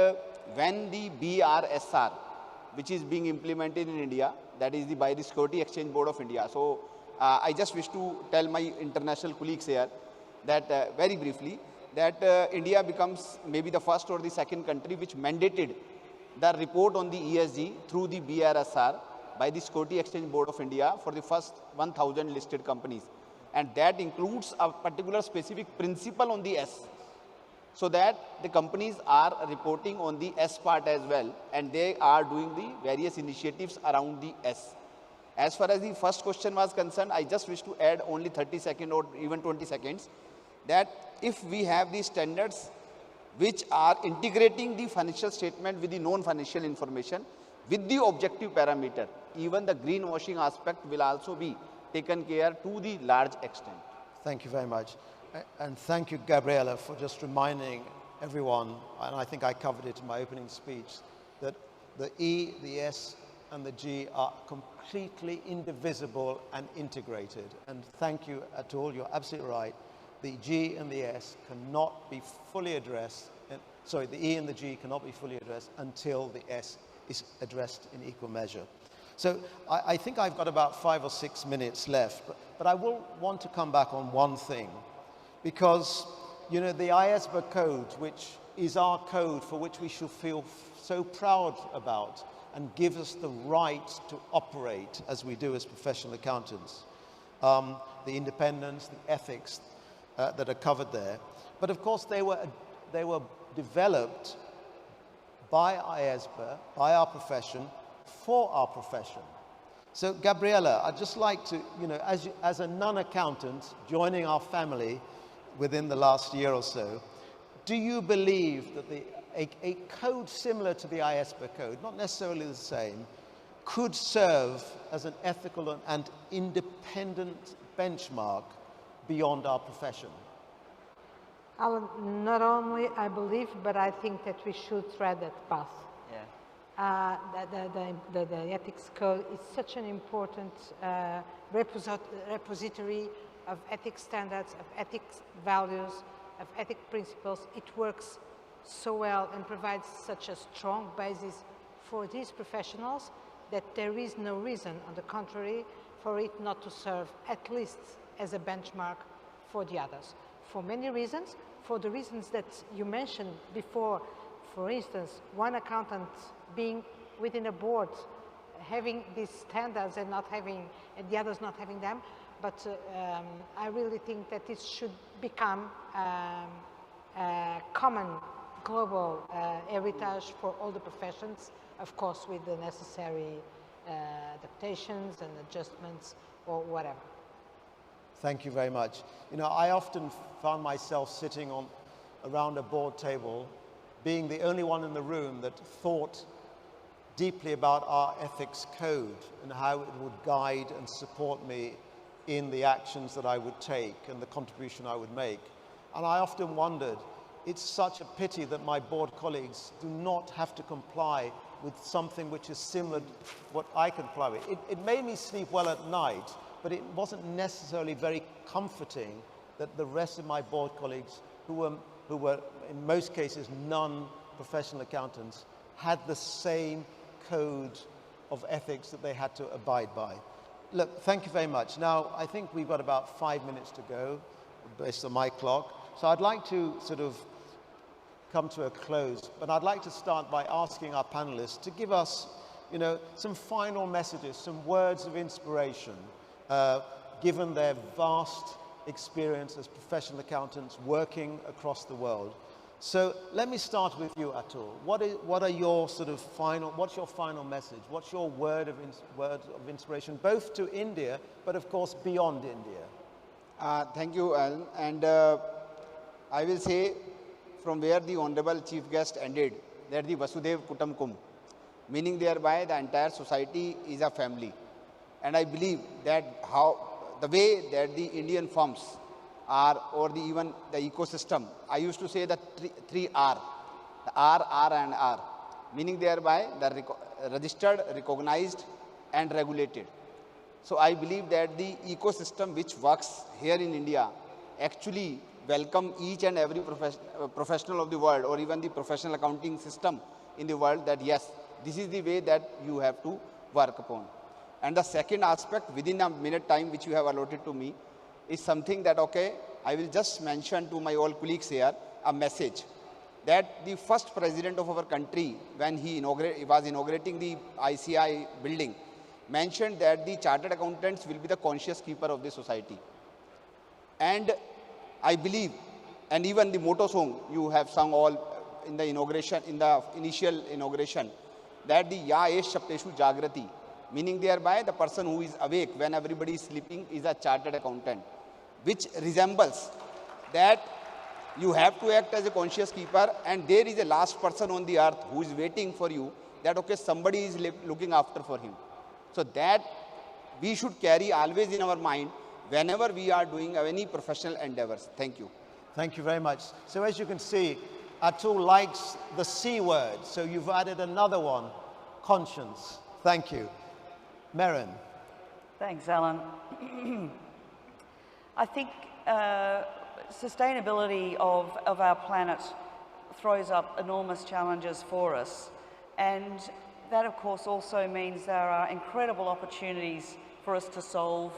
Speaker 5: when the BRSR, which is being implemented in India, that is by the Security Exchange Board of India. So I just wish to tell my international colleagues here that very briefly, that India becomes maybe the first or the second country which mandated the report on the ESG through the BRSR by the Security Exchange Board of India for the first 1,000 listed companies. And that includes a particular specific principle on the S, so that the companies are reporting on the S part as well, and they are doing the various initiatives around the S. As far as the first question was concerned, I just wish to add only 30 seconds or even 20 seconds, that if we have these standards which are integrating the financial statement with the non-financial information with the objective parameter, even the greenwashing aspect will also be taken care to the large extent.
Speaker 3: Thank you very much. And thank you, Gabriela, for just reminding everyone, and I think I covered it in my opening speech, that the E, the S, and the G are completely indivisible and integrated. And thank you, Atul, you're absolutely right. The G and the S cannot be fully addressed, the E and the G cannot be fully addressed until the S is addressed in equal measure. So I think I've got about 5 or 6 minutes left, but I will want to come back on one thing, because, you know, the IESBA code, which is our code for which we should feel so proud about and give us the right to operate as we do as professional accountants, the independence, the ethics that are covered there. But of course, they were developed by IESBA, by our profession, for our profession. So Gabriela, I'd just like to, you know, as a non-accountant joining our family within the last year or so, do you believe that a code similar to the IESBA code, not necessarily the same, could serve as an ethical and independent benchmark beyond our profession?
Speaker 2: Alan, not only I believe, but I think that we should tread that path.
Speaker 4: Yeah.
Speaker 2: The ethics code is such an important repository of ethics standards, of ethics values, of ethics principles. It works so well and provides such a strong basis for these professionals that there is no reason, on the contrary, for it not to serve at least as a benchmark for the others. For many reasons, for the reasons that you mentioned before, for instance, one accountant being within a board, having these standards and the others not having them, but I really think that this should become a common global heritage for all the professions, of course with the necessary adaptations and adjustments or whatever.
Speaker 3: Thank you very much. You know, I often found myself sitting around a board table, being the only one in the room that thought deeply about our ethics code and how it would guide and support me in the actions that I would take and the contribution I would make. And I often wondered, it's such a pity that my board colleagues do not have to comply with something which is similar to what I comply with. It made me sleep well at night, but it wasn't necessarily very comforting that the rest of my board colleagues, who were who were in most cases non-professional accountants, had the same code of ethics that they had to abide by. Look, thank you very much. Now, I think we've got about 5 minutes to go, based on my clock. So I'd like to sort of come to a close, but I'd like to start by asking our panelists to give us, you know, some final messages, some words of inspiration, given their vast experience as professional accountants working across the world. So let me start with you, Atul. What are your sort of what's your final message? What's your word of inspiration, both to India, but of course beyond India?
Speaker 5: Thank you, Alan. And I will say from where the Honorable Chief Guest ended, that the Vasudev Kutumbakam, meaning thereby the entire society is a family. And I believe that the way that the Indian firms are, or even the ecosystem, I used to say the three R, the R, and R, meaning thereby the registered, recognized, and regulated. So I believe that the ecosystem which works here in India actually welcome each and every professional of the world, or even the professional accounting system in the world, that yes, this is the way that you have to work upon. And the second aspect, within a minute time which you have allotted to me, is something that, okay, I will just mention to my all colleagues here a message that the first president of our country, when he was inaugurating the ICAI building, mentioned that the chartered accountants will be the conscious keeper of the society. And I believe, and even the motto song you have sung all in the inauguration, in the initial inauguration, that the Ya Esh Shapteshu Jagrati, meaning thereby the person who is awake when everybody is sleeping is a chartered accountant, which resembles that you have to act as a conscious keeper, and there is a last person on the earth who is waiting for you, that okay, somebody is looking after for him. So that we should carry always in our mind whenever we are doing any professional endeavors. Thank you.
Speaker 3: Thank you very much. So as you can see, Atul likes the C word, so you've added another one, conscience. Thank you. Merran.
Speaker 4: Thanks, Alan. I think sustainability of our planet throws up enormous challenges for us, and that of course also means there are incredible opportunities for us to solve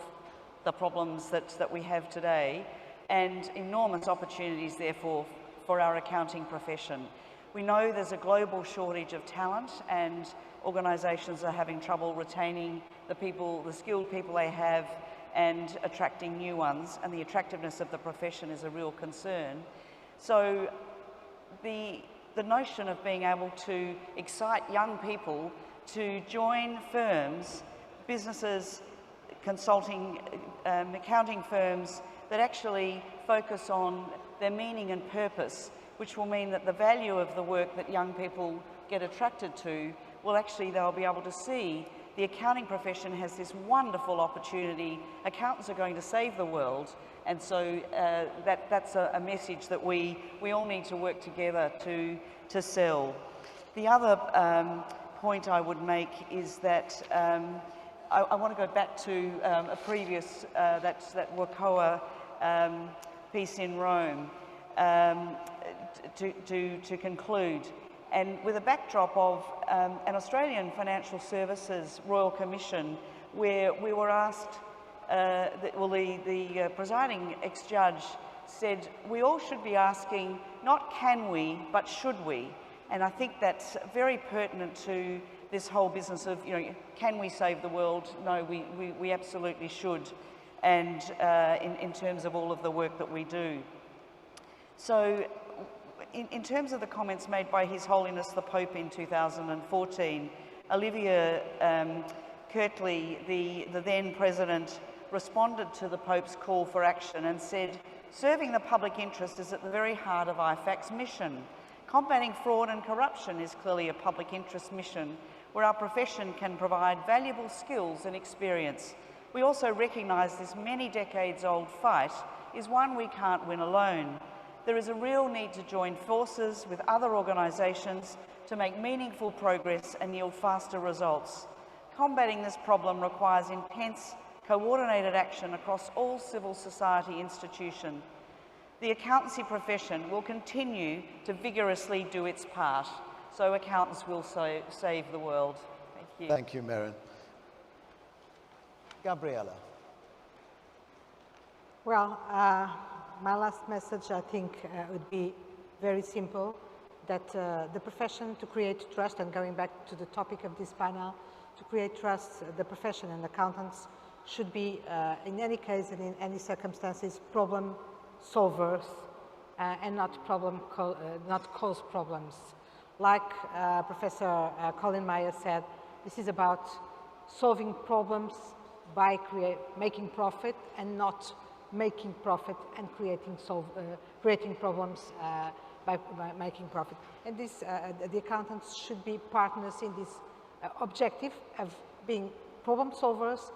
Speaker 4: the problems that we have today, and enormous opportunities therefore for our accounting profession. We know there's a global shortage of talent, and organisations are having trouble retaining the people, the skilled people they have, and attracting new ones, and the attractiveness of the profession is a real concern. So the notion of being able to excite young people to join firms, businesses, consulting, accounting firms that actually focus on their meaning and purpose, which will mean that the value of the work that young people get attracted to will actually, they'll be able to see the accounting profession has this wonderful opportunity. Accountants are going to save the world, and so that's a message that we all need to work together to sell. The other point I would make is that I want to go back to a previous, that WCOA piece in Rome to conclude. And with a backdrop of an Australian Financial Services Royal Commission, where we were asked, the presiding ex-judge said, we all should be asking, not can we, but should we? And I think that's very pertinent to this whole business of, you know, can we save the world? No, we absolutely should, and in terms of all of the work that we do. So, in terms of the comments made by His Holiness the Pope in 2014, Olivia Kirtley, the then President, responded to the Pope's call for action and said, serving the public interest is at the very heart of IFAC's mission. Combating fraud and corruption is clearly a public interest mission where our profession can provide valuable skills and experience. We also recognise this many decades old fight is one we can't win alone. There is a real need to join forces with other organisations to make meaningful progress and yield faster results. Combating this problem requires intense, coordinated action across all civil society institutions. The accountancy profession will continue to vigorously do its part, so accountants will save the world. Thank you.
Speaker 3: Thank you, Merran. Gabriela.
Speaker 2: Well, my last message, I think, would be very simple, that the profession to create trust, and going back to the topic of this panel, to create trust, the profession and accountants should be, in any case and in any circumstances, problem solvers and not cause problems. Like Professor Colin Meyer said, this is about solving problems by making profit, and not making profit and creating problems by making profit. And this, the accountants should be partners in this objective of being problem solvers,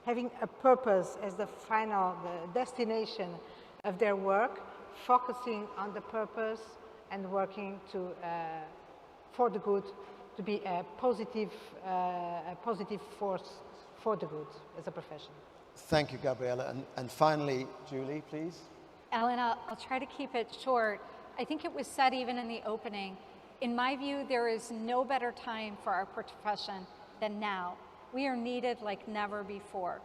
Speaker 2: having a purpose as the final destination of their work, focusing on the purpose and working to, for the good, to be a positive force for the good as a profession.
Speaker 3: Thank you, Gabriela. And finally, Julie, please.
Speaker 6: Alan, I'll try to keep it short. I think it was said even in the opening, in my view, there is no better time for our profession than now. We are needed like never before.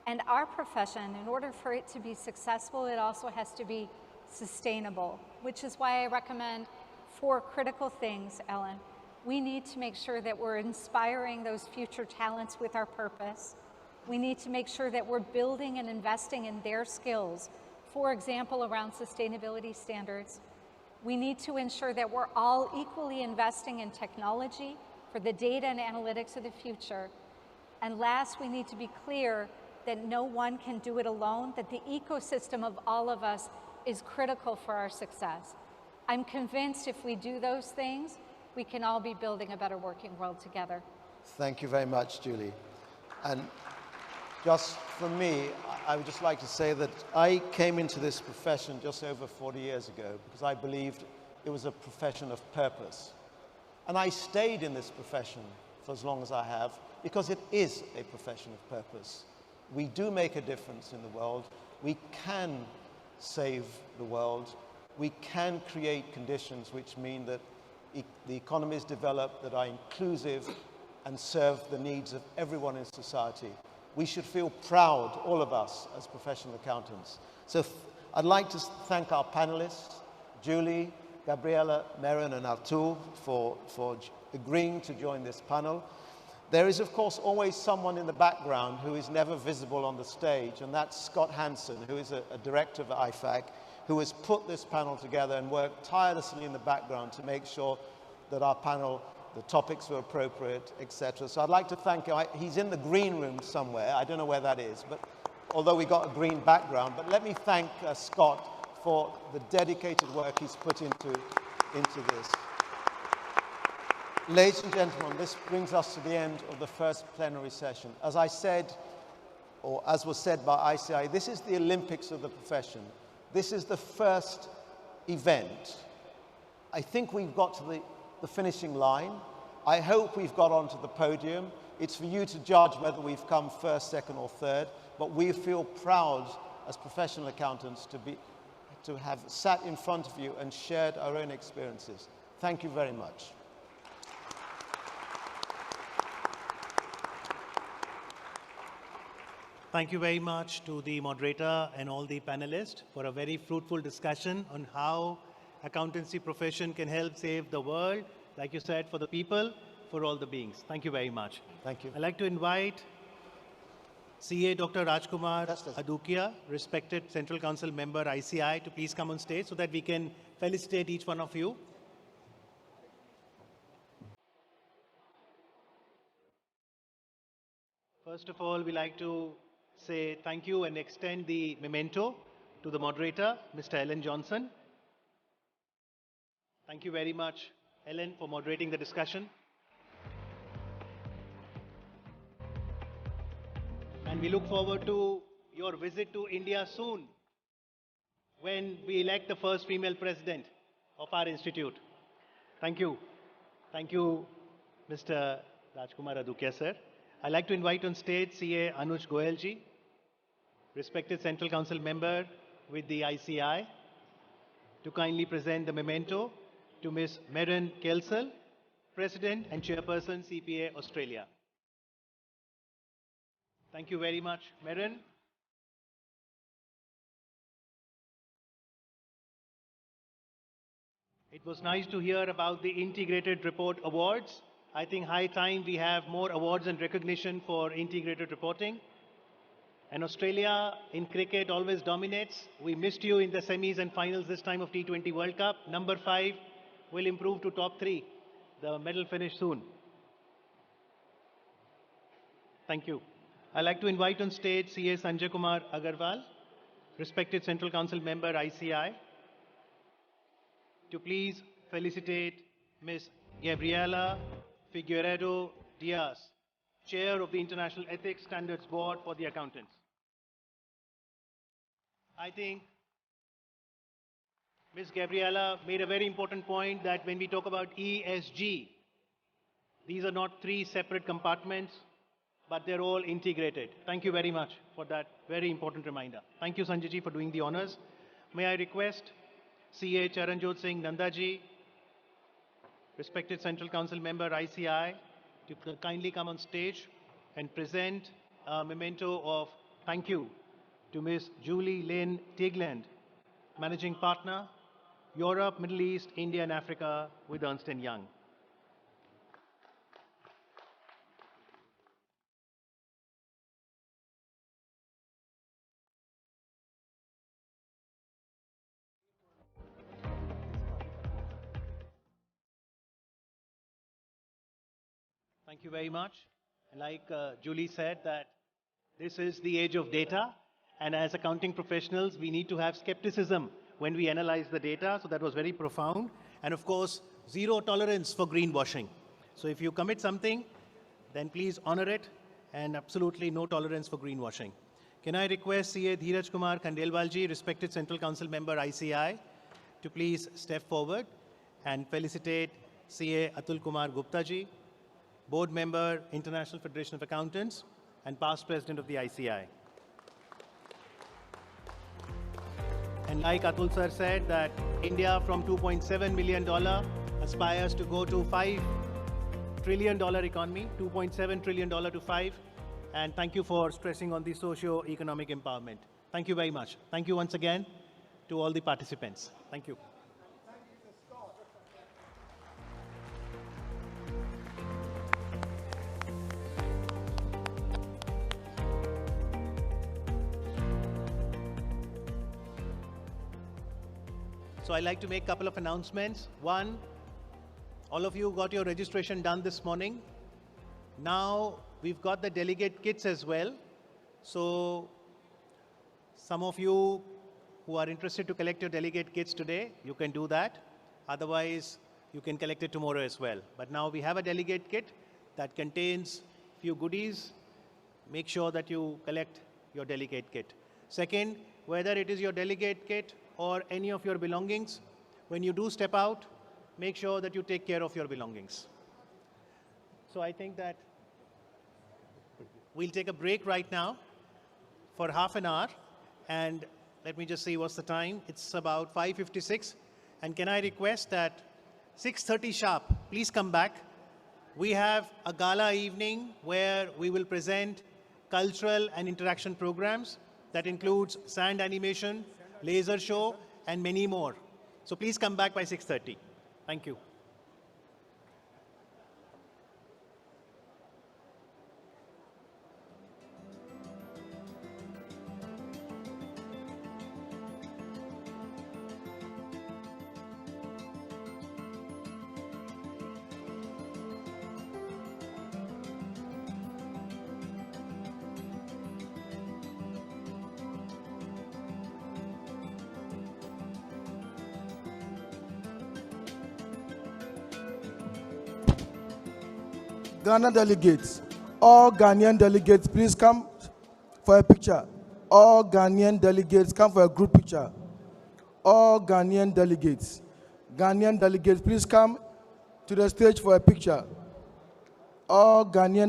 Speaker 6: And our profession, in order for it to be successful, it also has to be sustainable, which is why I recommend 4 critical things, Ellen. We need to make sure that we're inspiring those future talents with our purpose. We need to make sure that we're building and investing in their skills, for example, around sustainability standards. We need to ensure that we're all equally investing in technology for the data and analytics of the future. And last, we need to be clear that no one can do it alone, that the ecosystem of all of us is critical for our success. I'm convinced if we do those things, we can all be building a better working world together.
Speaker 3: Thank you very much, Julie. And just for me, I would just like to say that I came into this profession just over 40 years ago because I believed it was a profession of purpose. And I stayed in this profession for as long as I have because it is a profession of purpose. We do make a difference in the world. We can save the world. We can create conditions which mean that the economies develop that are inclusive and serve the needs of everyone in society. We should feel proud, all of us, as professional accountants. So I'd like to thank our panelists, Julie, Gabriela, Merran, and Atul, for agreeing to join this panel. There is, of course, always someone in the background who is never visible on the stage, and that's Scott Hansen, who is a director of IFAC, who has put this panel together and worked tirelessly in the background to make sure that our panel, the topics were appropriate, etc. So I'd like to thank him. He's in the green room somewhere. I don't know where that is, but although we got a green background. But let me thank Scott for the dedicated work he's put into this. Ladies and gentlemen, this brings us to the end of the first plenary session. As I said, or as was said by ICAI, this is the Olympics of the profession. This is the first event. I think we've got to the finishing line. I hope we've got onto the podium. It's for you to judge whether we've come first, second, or third, but we feel proud as professional accountants to have sat in front of you and shared our own experiences. Thank you very much.
Speaker 1: Thank you very much to the moderator and all the panelists for a very fruitful discussion on how accountancy profession can help save the world, like you said, for the people, for all the beings. Thank you very much.
Speaker 3: Thank you.
Speaker 1: I'd like to invite CA Dr. Rajkumar Adukia, respected Central Council member ICAI, to please come on stage so that we can felicitate each one of you. First of all, we like to say thank you and extend the memento to the moderator, Mr. Ellen Johnson. Thank you very much, Ellen, for moderating the discussion. And we look forward to your visit to India soon, when we elect the first female president of our institute. Thank you. Thank you, Mr. Rajkumar Adukia, sir. I'd like to invite on stage CA Anuj Goyalji, respected Central Council member, with the ICAI to kindly present the memento to Ms. Merran Kelsall, President and Chairperson, CPA Australia. Thank you very much, Merran. It was nice to hear about the Integrated Report Awards. I think high time we have more awards and recognition for integrated reporting. And Australia in cricket always dominates. We missed you in the semis and finals this time of T20 World Cup. Number 5 will improve to top 3. The medal finish soon. Thank you. I'd like to invite on stage CA Sanjay Kumar Agarwal, respected Central Council member ICAI, to please felicitate Ms. Gabriela Figueiredo Diaz, Chair of the International Ethics Standards Board for the Accountants. I think Ms. Gabriela made a very important point that when we talk about ESG, these are not 3 separate compartments, but they're all integrated. Thank you very much for that very important reminder. Thank you, Sanjay ji, for doing the honors. May I request CA Charanjot Singh Nandaji, respected Central Council member ICAI, to kindly come on stage and present a memento of thank you to Ms. Julie Linn Teigland, Managing Partner, Europe, Middle East, India and Africa with Ernst & Young. Thank you very much. Like Julie said, that this is the age of data, and as accounting professionals, we need to have skepticism when we analyze the data. So that was very profound. And of course, zero tolerance for greenwashing. So if you commit something, then please honor it, and absolutely no tolerance for greenwashing. Can I request CA Dheeraj Kumar Khandelwalji, respected Central Council member ICAI, to please step forward and felicitate CA Atul Kumar Gupta ji, Board Member, International Federation of Accountants, and past President of the ICAI. And like Atul sir said, that India from $2.7 million aspires to go to $5 trillion economy, $2.7 trillion to 5. And thank you for stressing on the socio-economic empowerment. Thank you very much. Thank you once again to all the participants. Thank you. So I'd like to make a couple of announcements. One, all of you got your registration done this morning. Now we've got the delegate kits as well. So some of you who are interested to collect your delegate kits today, you can do that. Otherwise, you can collect it tomorrow as well. But now we have a delegate kit that contains a few goodies. Make sure that you collect your delegate kit. Second, whether it is your delegate kit or any of your belongings, when you do step out, make sure that you take care of your belongings. So I think that we'll take a break right now for half an hour, and let me just see what's the time. It's about 5:56, and can I request that 6:30 sharp, please come back. We have a gala evening where we will present cultural and interaction programs that includes sand animation, laser show, and many more. So please come back by 6:30. Thank you.
Speaker 7: Ghana delegates, all Ghanaian delegates, please come for a picture. All Ghanaian delegates, come for a group picture. All Ghanaian delegates, please come to the stage for a picture. All Ghanaian